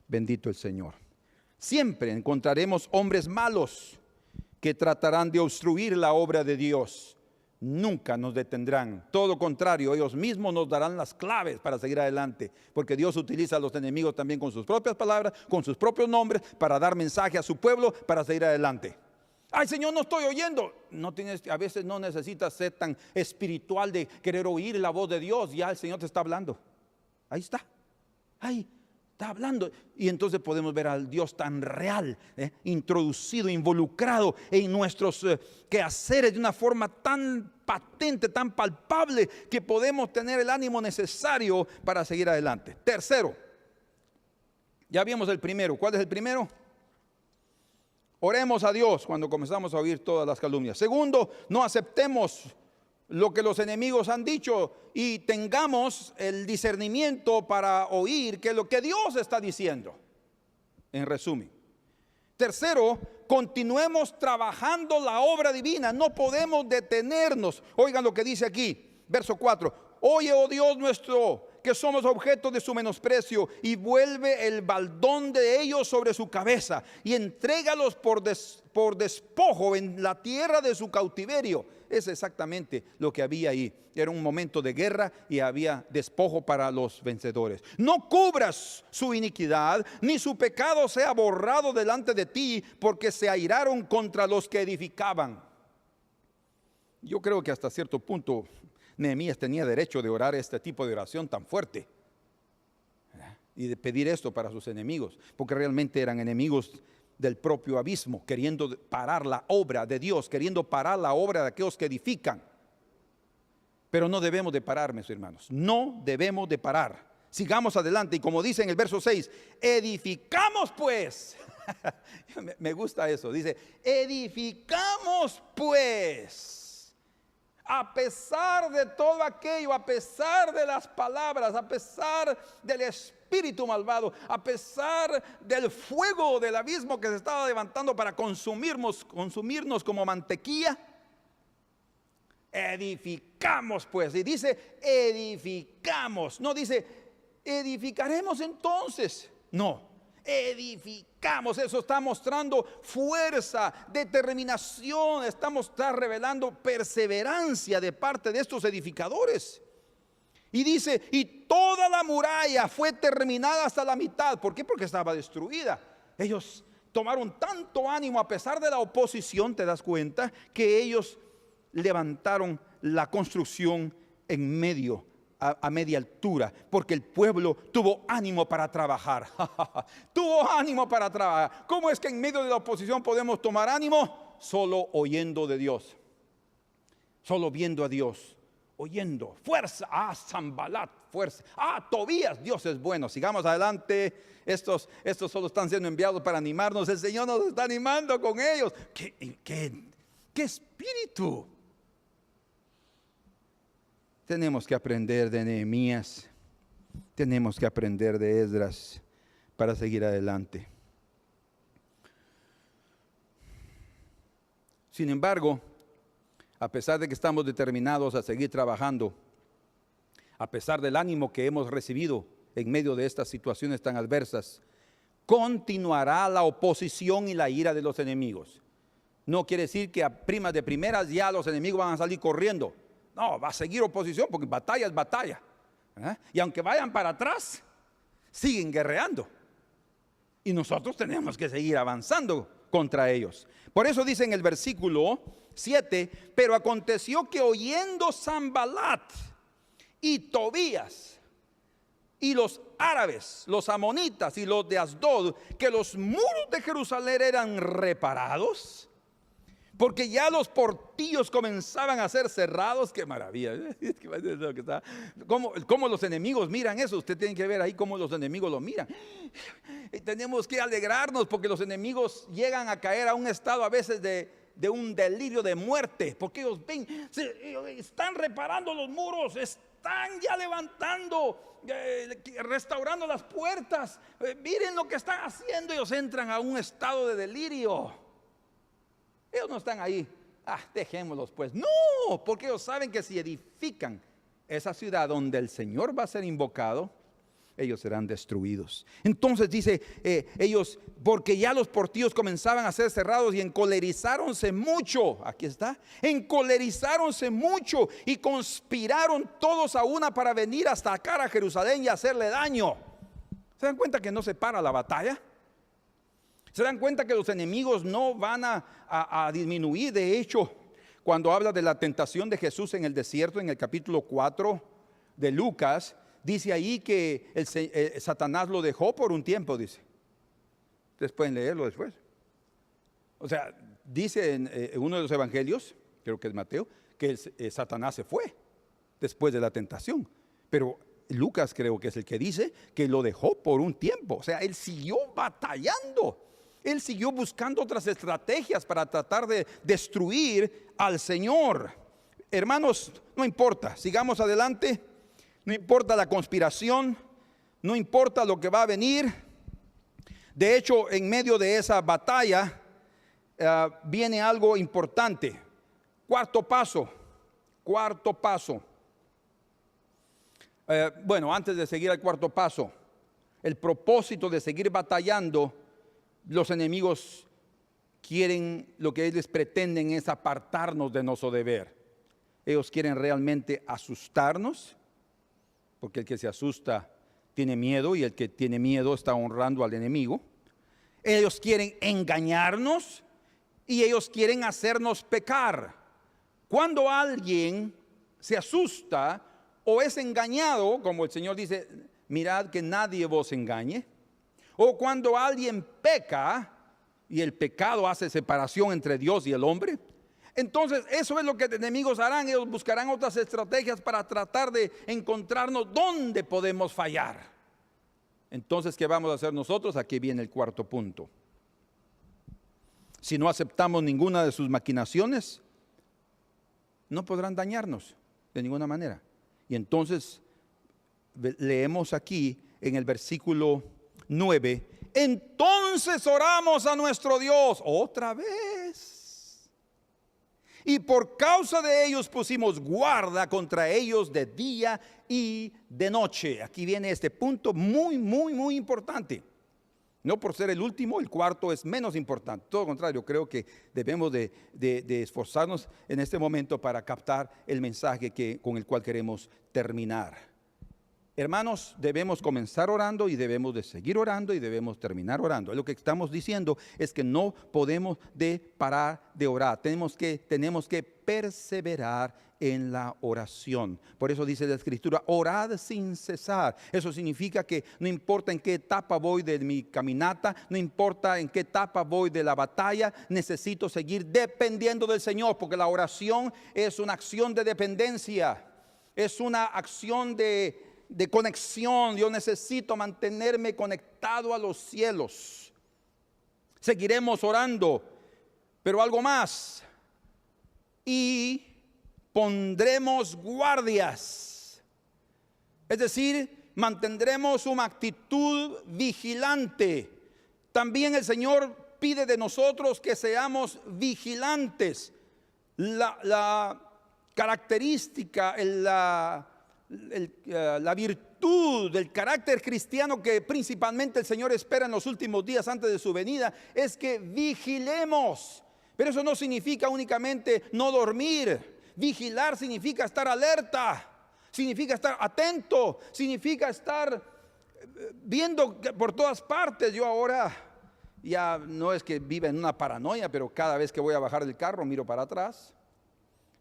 [SPEAKER 1] Bendito el Señor. Siempre encontraremos hombres malos que tratarán de obstruir la obra de Dios. Nunca nos detendrán. Todo lo contrario, ellos mismos nos darán las claves para seguir adelante. Porque Dios utiliza a los enemigos también con sus propias palabras, con sus propios nombres, para dar mensaje a su pueblo para seguir adelante. Ay, Señor, no estoy oyendo. A veces no necesitas ser tan espiritual de querer oír la voz de Dios. Ya el Señor te está hablando. Ahí está. Ahí está hablando. Y entonces podemos ver al Dios tan real, introducido, involucrado en nuestros quehaceres de una forma tan patente, tan palpable, que podemos tener el ánimo necesario para seguir adelante. Tercero, ya vimos el primero. ¿Cuál es el primero? Oremos a Dios cuando comenzamos a oír todas las calumnias. Segundo, no aceptemos lo que los enemigos han dicho y tengamos el discernimiento para oír que lo que Dios está diciendo. En resumen. Tercero, continuemos trabajando la obra divina. No podemos detenernos. Oigan lo que dice aquí, verso 4. Oye, oh Dios nuestro, que somos objeto de su menosprecio, y vuelve el baldón de ellos sobre su cabeza, y entrégalos por despojo en la tierra de su cautiverio. Es exactamente lo que había ahí. Era un momento de guerra y había despojo para los vencedores. No cubras su iniquidad, ni su pecado sea borrado delante de ti, porque se airaron contra los que edificaban. Yo creo que hasta cierto punto Nehemías tenía derecho de orar este tipo de oración tan fuerte y de pedir esto para sus enemigos, porque realmente eran enemigos del propio abismo, queriendo parar la obra de Dios, queriendo parar la obra de aquellos que edifican. Pero no debemos de parar, mis hermanos, no debemos de parar. Sigamos adelante, y como dice en el verso 6, edificamos pues. Me gusta eso, dice, edificamos pues. A pesar de todo aquello, a pesar de las palabras, a pesar del espíritu malvado, a pesar del fuego del abismo que se estaba levantando para consumirnos como mantequilla, edificamos pues. Y dice edificamos, no dice edificaremos entonces, no. Edificamos. Eso está mostrando fuerza, determinación, está revelando perseverancia de parte de estos edificadores. Y dice, y toda la muralla fue terminada hasta la mitad. ¿Por qué? Porque estaba destruida. Ellos tomaron tanto ánimo a pesar de la oposición, te das cuenta, que ellos levantaron la construcción en medio, a media altura, porque el pueblo tuvo ánimo para trabajar. Tuvo ánimo para trabajar. ¿Cómo es que en medio de la oposición podemos tomar ánimo? Solo oyendo de Dios, solo viendo a Dios, oyendo. Fuerza. Sanbalat, fuerza. Tobías, Dios es bueno. Sigamos adelante. Estos solo están siendo enviados para animarnos. El Señor nos está animando con ellos. ¿Qué espíritu? Tenemos que aprender de Nehemías, tenemos que aprender de Esdras para seguir adelante. Sin embargo, a pesar de que estamos determinados a seguir trabajando, a pesar del ánimo que hemos recibido en medio de estas situaciones tan adversas, continuará la oposición y la ira de los enemigos. No quiere decir que a primas de primeras ya los enemigos van a salir corriendo. No, va a seguir oposición porque batalla es batalla. Y aunque vayan para atrás, siguen guerreando. Y nosotros tenemos que seguir avanzando contra ellos. Por eso dice en el versículo 7, pero aconteció que oyendo Sanbalat y Tobías y los árabes, los amonitas y los de Asdod, que los muros de Jerusalén eran reparados, porque ya los portillos comenzaban a ser cerrados. ¡Qué maravilla! ¿Cómo los enemigos miran eso? Usted tiene que ver ahí cómo los enemigos lo miran. Y tenemos que alegrarnos porque los enemigos llegan a caer a un estado a veces de un delirio de muerte, porque ellos ven, están reparando los muros, están ya levantando, restaurando las puertas. Miren lo que están haciendo. Ellos entran a un estado de delirio. Ellos no están ahí, dejémoslos pues. No, porque ellos saben que si edifican esa ciudad donde el Señor va a ser invocado, ellos serán destruidos. Entonces dice ellos, porque ya los portillos comenzaban a ser cerrados y encolerizáronse mucho. Aquí está, encolerizáronse mucho y conspiraron todos a una para venir hasta acá a Jerusalén y hacerle daño. ¿Se dan cuenta que no se para la batalla? ¿Se dan cuenta que los enemigos no van a disminuir? De hecho, cuando habla de la tentación de Jesús en el desierto, en el capítulo 4 de Lucas, dice ahí que Satanás lo dejó por un tiempo, dice. Ustedes pueden leerlo después. O sea, dice en uno de los evangelios, creo que es Mateo, que Satanás se fue después de la tentación. Pero Lucas creo que es el que dice que lo dejó por un tiempo. O sea, él siguió batallando. Él siguió buscando otras estrategias para tratar de destruir al Señor. Hermanos, no importa, sigamos adelante. No importa la conspiración, no importa lo que va a venir. De hecho, en medio de esa batalla viene algo importante. Cuarto paso. Bueno, antes de seguir al cuarto paso, el propósito de seguir batallando, los enemigos quieren, lo que ellos pretenden es apartarnos de nuestro deber. Ellos quieren realmente asustarnos, porque el que se asusta tiene miedo y el que tiene miedo está honrando al enemigo. Ellos quieren engañarnos y ellos quieren hacernos pecar. Cuando alguien se asusta o es engañado, como el Señor dice, mirad que nadie vos engañe. O cuando alguien peca y el pecado hace separación entre Dios y el hombre. Entonces eso es lo que los enemigos harán. Ellos buscarán otras estrategias para tratar de encontrarnos dónde podemos fallar. Entonces, ¿qué vamos a hacer nosotros? Aquí viene el cuarto punto. Si no aceptamos ninguna de sus maquinaciones, no podrán dañarnos de ninguna manera. Y entonces leemos aquí en el versículo 9, entonces oramos a nuestro Dios otra vez, y por causa de ellos pusimos guarda contra ellos de día y de noche. Aquí viene este punto muy importante. No por ser el último, el cuarto es menos importante. Todo lo contrario, creo que debemos de esforzarnos en este momento para captar el mensaje con el cual queremos terminar. Hermanos, debemos comenzar orando y debemos de seguir orando y debemos terminar orando. Lo que estamos diciendo es que no podemos parar de orar. Tenemos que perseverar en la oración. Por eso dice la Escritura, orad sin cesar. Eso significa que no importa en qué etapa voy de mi caminata, no importa en qué etapa voy de la batalla, necesito seguir dependiendo del Señor, porque la oración es una acción de dependencia, es una acción de conexión. Yo necesito mantenerme conectado a los cielos. Seguiremos orando, pero algo más. Y pondremos guardias. Es decir, mantendremos una actitud vigilante. También el Señor pide de nosotros que seamos vigilantes. la característica, la virtud del carácter cristiano que principalmente el Señor espera en los últimos días antes de su venida, es que vigilemos. Pero eso no significa únicamente no dormir. Vigilar significa estar alerta, significa estar atento, significa estar viendo por todas partes. Yo ahora ya no es que viva en una paranoia, pero cada vez que voy a bajar del carro miro para atrás,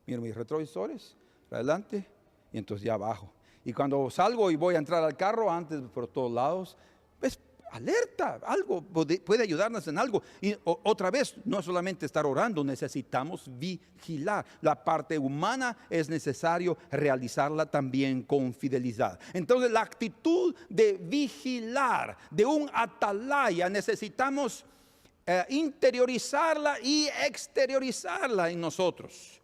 [SPEAKER 1] miro mis retrovisores, para adelante, y entonces ya bajo. Y cuando salgo y voy a entrar al carro, antes por todos lados, pues alerta, algo puede ayudarnos en algo. Y otra vez, no solamente estar orando, necesitamos vigilar. La parte humana es necesario realizarla también con fidelidad. Entonces la actitud de vigilar, de un atalaya, necesitamos interiorizarla y exteriorizarla en nosotros.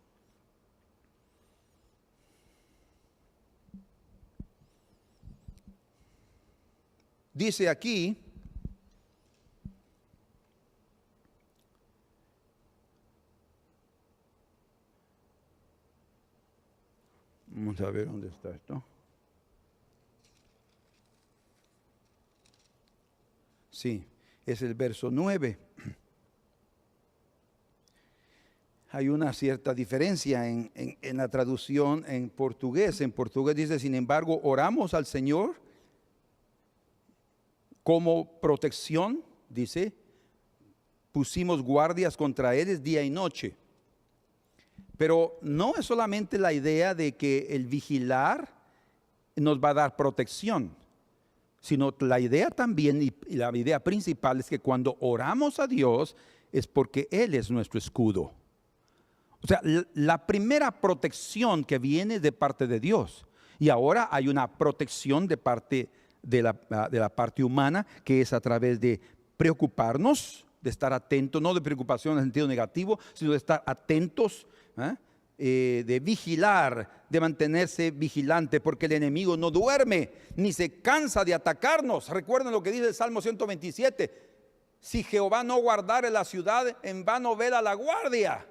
[SPEAKER 1] Dice aquí, vamos a ver dónde está esto. Sí, es el verso 9. Hay una cierta diferencia en la traducción en portugués. En portugués dice, sin embargo, oramos al Señor como protección, dice, pusimos guardias contra ellos día y noche. Pero no es solamente la idea de que el vigilar nos va a dar protección, sino la idea también, y la idea principal es que cuando oramos a Dios es porque Él es nuestro escudo. O sea, la primera protección que viene de parte de Dios, y ahora hay una protección de parte de la parte humana, que es a través de preocuparnos, de estar atentos, no de preocupación en el sentido negativo, sino de estar atentos, de vigilar, de mantenerse vigilante, porque el enemigo no duerme, ni se cansa de atacarnos. Recuerden lo que dice el Salmo 127, si Jehová no guardare la ciudad, en vano vela la guardia.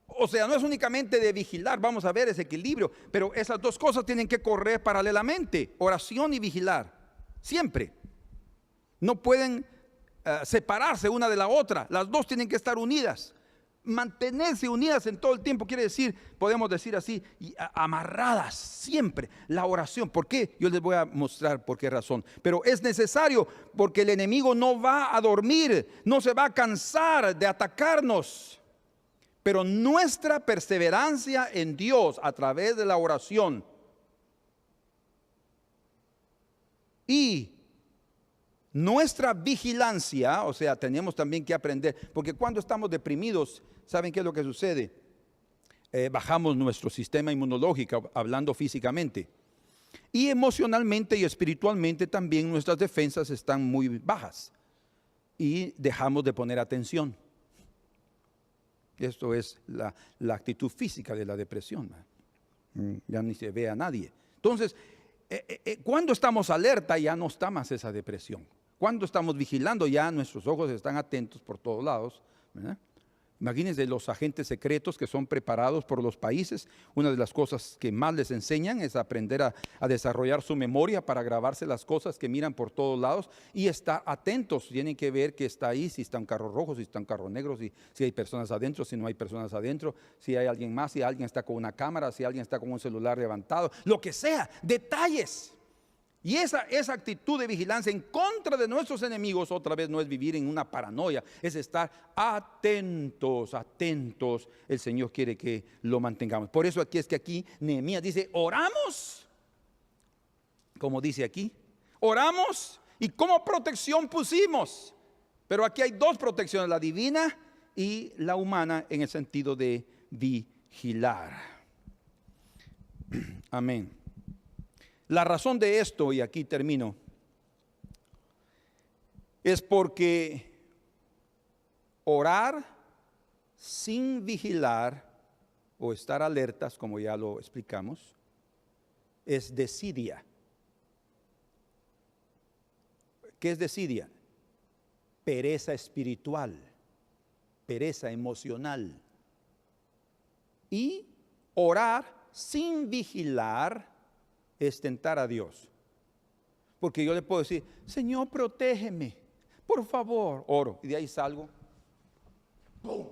[SPEAKER 1] O sea, no es únicamente de vigilar, vamos a ver ese equilibrio, pero esas dos cosas tienen que correr paralelamente, oración y vigilar, siempre. No pueden separarse una de la otra, las dos tienen que estar unidas. Mantenerse unidas en todo el tiempo quiere decir, podemos decir así, amarradas siempre. La oración, ¿por qué? Yo les voy a mostrar por qué razón. Pero es necesario porque el enemigo no va a dormir, no se va a cansar de atacarnos. Pero nuestra perseverancia en Dios a través de la oración y nuestra vigilancia, o sea, tenemos también que aprender, porque cuando estamos deprimidos, ¿saben qué es lo que sucede? Bajamos nuestro sistema inmunológico, hablando físicamente. Y emocionalmente y espiritualmente también nuestras defensas están muy bajas. Y dejamos de poner atención. Esto es la actitud física de la depresión. Ya ni se ve a nadie. Entonces, cuando estamos alerta ya no está más esa depresión. Cuando estamos vigilando ya nuestros ojos están atentos por todos lados, ¿verdad? Imagínense los agentes secretos que son preparados por los países. Una de las cosas que más les enseñan es aprender a desarrollar su memoria para grabarse las cosas que miran por todos lados y estar atentos. Tienen que ver que está ahí, si está un carro rojo, si está un carro negro, si hay personas adentro, si no hay personas adentro, si hay alguien más, si alguien está con una cámara, si alguien está con un celular levantado, lo que sea, detalles. Y esa actitud de vigilancia en contra de nuestros enemigos, otra vez no es vivir en una paranoia, es estar atentos, atentos. El Señor quiere que lo mantengamos. Por eso aquí es que aquí Nehemías dice, oramos, como dice aquí, oramos y como protección pusimos. Pero aquí hay dos protecciones, la divina y la humana en el sentido de vigilar. Amén. La razón de esto, y aquí termino, es porque orar sin vigilar o estar alertas, como ya lo explicamos, es desidia. ¿Qué es desidia? Pereza espiritual, pereza emocional. Y orar sin vigilar es tentar a Dios. Porque yo le puedo decir, Señor, protégeme, por favor, oro, y de ahí salgo. ¡Pum!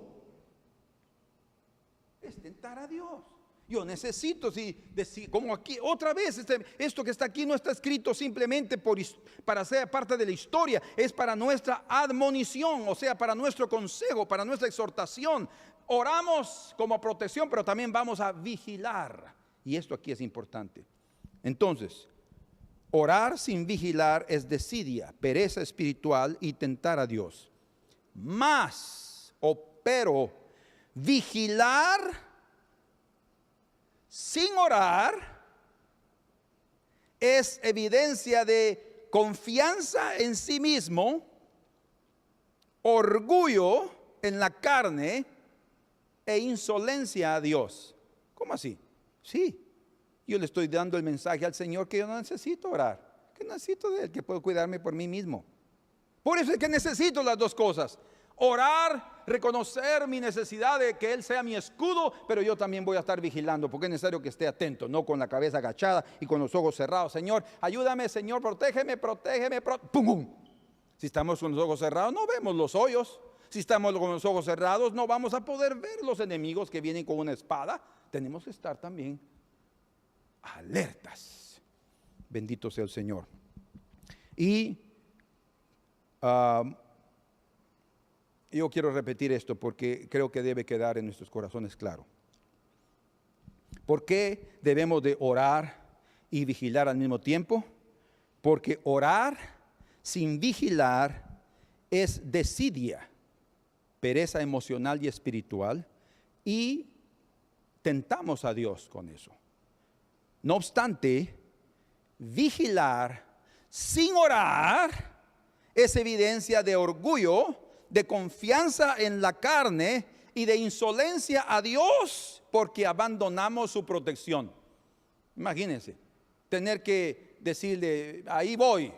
[SPEAKER 1] Es tentar a Dios. Yo necesito, como aquí, otra vez, esto que está aquí no está escrito simplemente para ser parte de la historia, es para nuestra admonición, o sea, para nuestro consejo, para nuestra exhortación. Oramos como protección, pero también vamos a vigilar. Y esto aquí es importante. Entonces, orar sin vigilar es desidia, pereza espiritual y tentar a Dios. Pero vigilar sin orar es evidencia de confianza en sí mismo, orgullo en la carne e insolencia a Dios. ¿Cómo así? Sí, yo le estoy dando el mensaje al Señor que yo no necesito orar, que necesito de Él, que puedo cuidarme por mí mismo. Por eso es que necesito las dos cosas. Orar, reconocer mi necesidad de que Él sea mi escudo, pero yo también voy a estar vigilando, porque es necesario que esté atento, no con la cabeza agachada y con los ojos cerrados. Señor, ayúdame, Señor, protégeme. ¡Pum! Si estamos con los ojos cerrados, no vemos los hoyos. Si estamos con los ojos cerrados, no vamos a poder ver los enemigos que vienen con una espada. Tenemos que estar también alertas. Bendito sea el Señor. Y yo quiero repetir esto porque creo que debe quedar en nuestros corazones claro. ¿Por qué debemos de orar y vigilar al mismo tiempo? Porque orar sin vigilar es desidia, pereza emocional y espiritual, y tentamos a Dios con eso. No obstante, vigilar sin orar es evidencia de orgullo, de confianza en la carne y de insolencia a Dios porque abandonamos su protección. Imagínense, tener que decirle, ahí voy,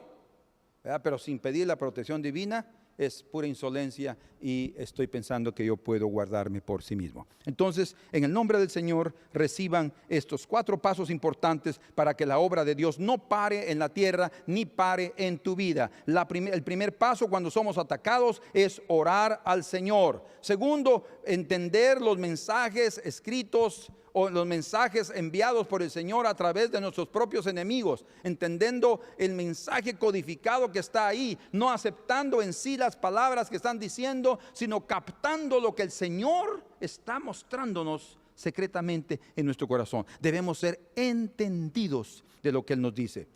[SPEAKER 1] ¿verdad? Pero sin pedir la protección divina es pura insolencia y estoy pensando que yo puedo guardarme por sí mismo. Entonces, en el nombre del Señor, reciban estos 4 pasos importantes para que la obra de Dios no pare en la tierra ni pare en tu vida. El primer paso cuando somos atacados es orar al Señor. Segundo, entender los mensajes escritos o los mensajes enviados por el Señor a través de nuestros propios enemigos, entendiendo el mensaje codificado que está ahí, no aceptando en sí las palabras que están diciendo, sino captando lo que el Señor está mostrándonos secretamente en nuestro corazón. Debemos ser entendidos de lo que Él nos dice.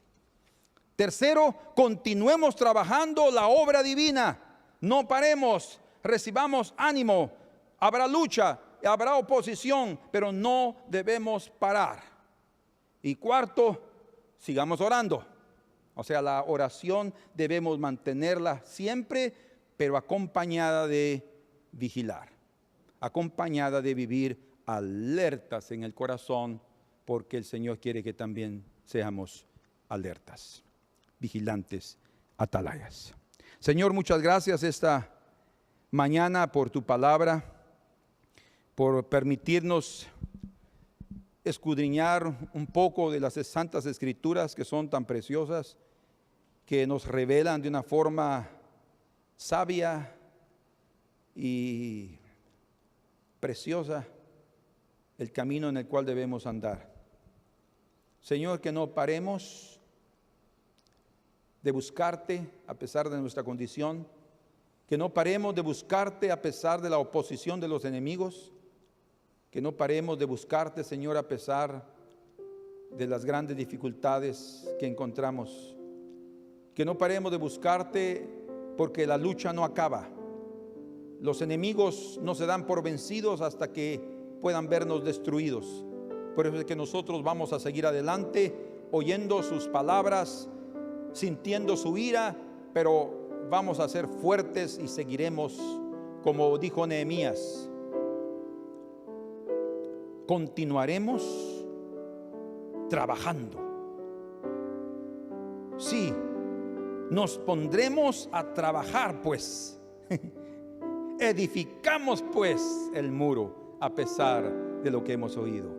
[SPEAKER 1] Tercero, continuemos trabajando la obra divina. No paremos, recibamos ánimo, habrá lucha, habrá oposición, pero no debemos parar. Y cuarto, sigamos orando. O sea, la oración debemos mantenerla siempre, pero acompañada de vigilar, acompañada de vivir alertas en el corazón, porque el Señor quiere que también seamos alertas, vigilantes, atalayas. Señor, muchas gracias esta mañana por tu palabra, por permitirnos escudriñar un poco de las santas escrituras que son tan preciosas, que nos revelan de una forma sabia y preciosa el camino en el cual debemos andar. Señor, que no paremos de buscarte a pesar de nuestra condición, que no paremos de buscarte a pesar de la oposición de los enemigos, que no paremos de buscarte, Señor, a pesar de las grandes dificultades que encontramos, que no paremos de buscarte porque la lucha no acaba. Los enemigos no se dan por vencidos hasta que puedan vernos destruidos. Por eso es que nosotros vamos a seguir adelante, oyendo sus palabras, sintiendo su ira, pero vamos a ser fuertes y seguiremos, como dijo Nehemías, continuaremos trabajando. Sí, nos pondremos a trabajar, pues. Edificamos pues el muro a pesar de lo que hemos oído.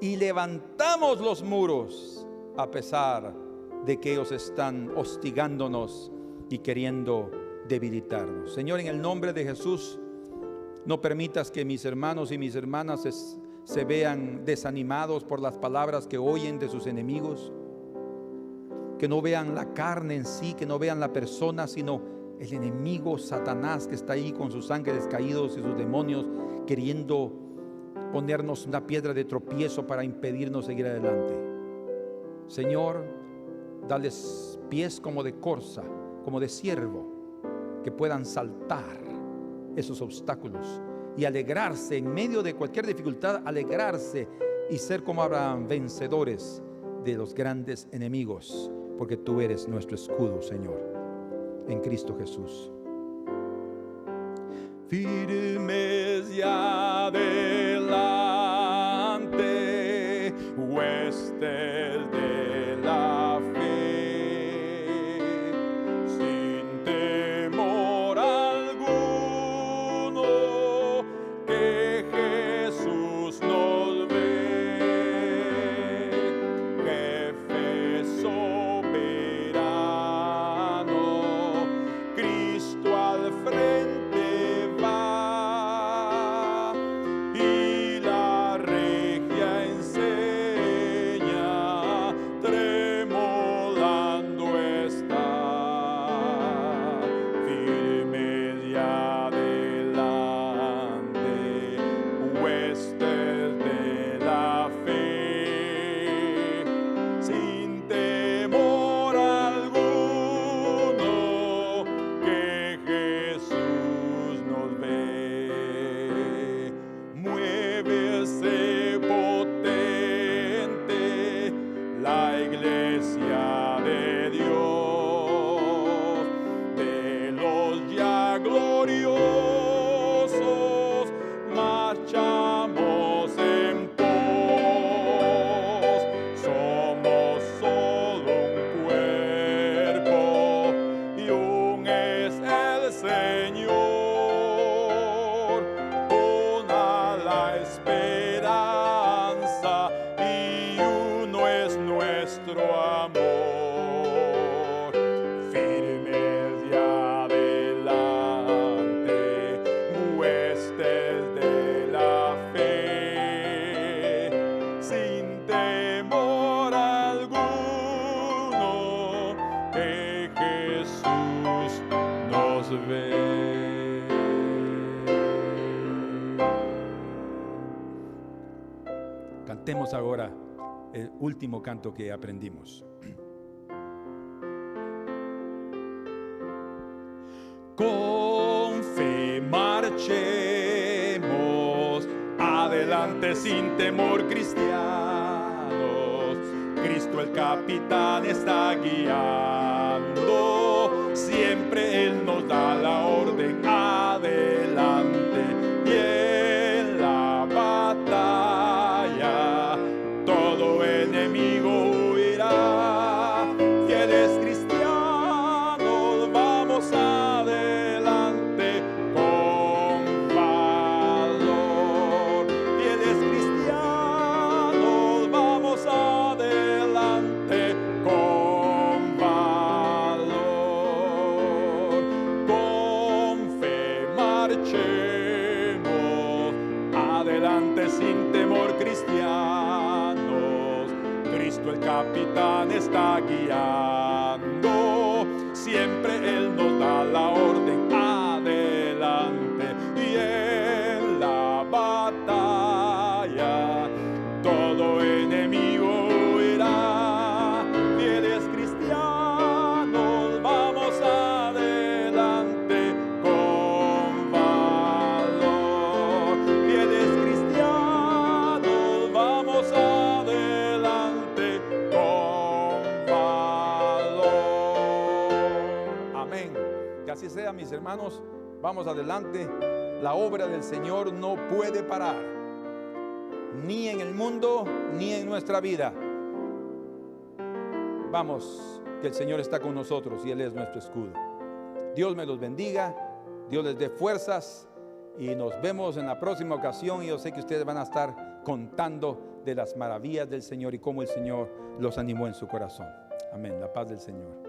[SPEAKER 1] Y levantamos los muros a pesar de que ellos están hostigándonos y queriendo debilitarnos. Señor, en el nombre de Jesús, no permitas que mis hermanos y mis hermanas se vean desanimados por las palabras que oyen de sus enemigos, que no vean la carne en sí, que no vean la persona, sino el enemigo Satanás que está ahí con sus ángeles caídos y sus demonios queriendo ponernos una piedra de tropiezo para impedirnos seguir adelante. Señor, dales pies como de corza, como de ciervo, que puedan saltar esos obstáculos y alegrarse en medio de cualquier dificultad, alegrarse y ser como Abraham, vencedores de los grandes enemigos, porque tú eres nuestro escudo, Señor, en Cristo Jesús. Firmes ya adelante, huestes de la fe, sin temor alguno, que Jesús nos ve, jefe soberano, Cristo al frente. Cantemos ahora el último canto que aprendimos. Con fe marchemos adelante sin temor, cristianos. Cristo el capitán está guiando, siempre Él nos da la orden adelante. Y en la batalla todo enemigo huirá. Fieles cristianos, vamos adelante con valor. Fieles cristianos, vamos adelante con valor. Con fe marchemos adelante sin temor, cristianos. Cristo el capitán está guiando, siempre Él nos da la orden adelante. Y en la batalla todo enemigo huirá. Fieles cristianos, vamos adelante con valor. Fieles cristianos, vamos adelante con valor. Amén. Que así sea, mis hermanos. Vamos adelante. La obra del Señor no puede parar, ni en el mundo ni en nuestra vida. Vamos, que el Señor está con nosotros y Él es nuestro escudo. Dios me los bendiga, Dios les dé fuerzas Y nos vemos en la próxima ocasión. Y yo sé que ustedes van a estar contando de las maravillas del Señor y cómo el Señor los animó en su corazón. Amén. La paz del Señor.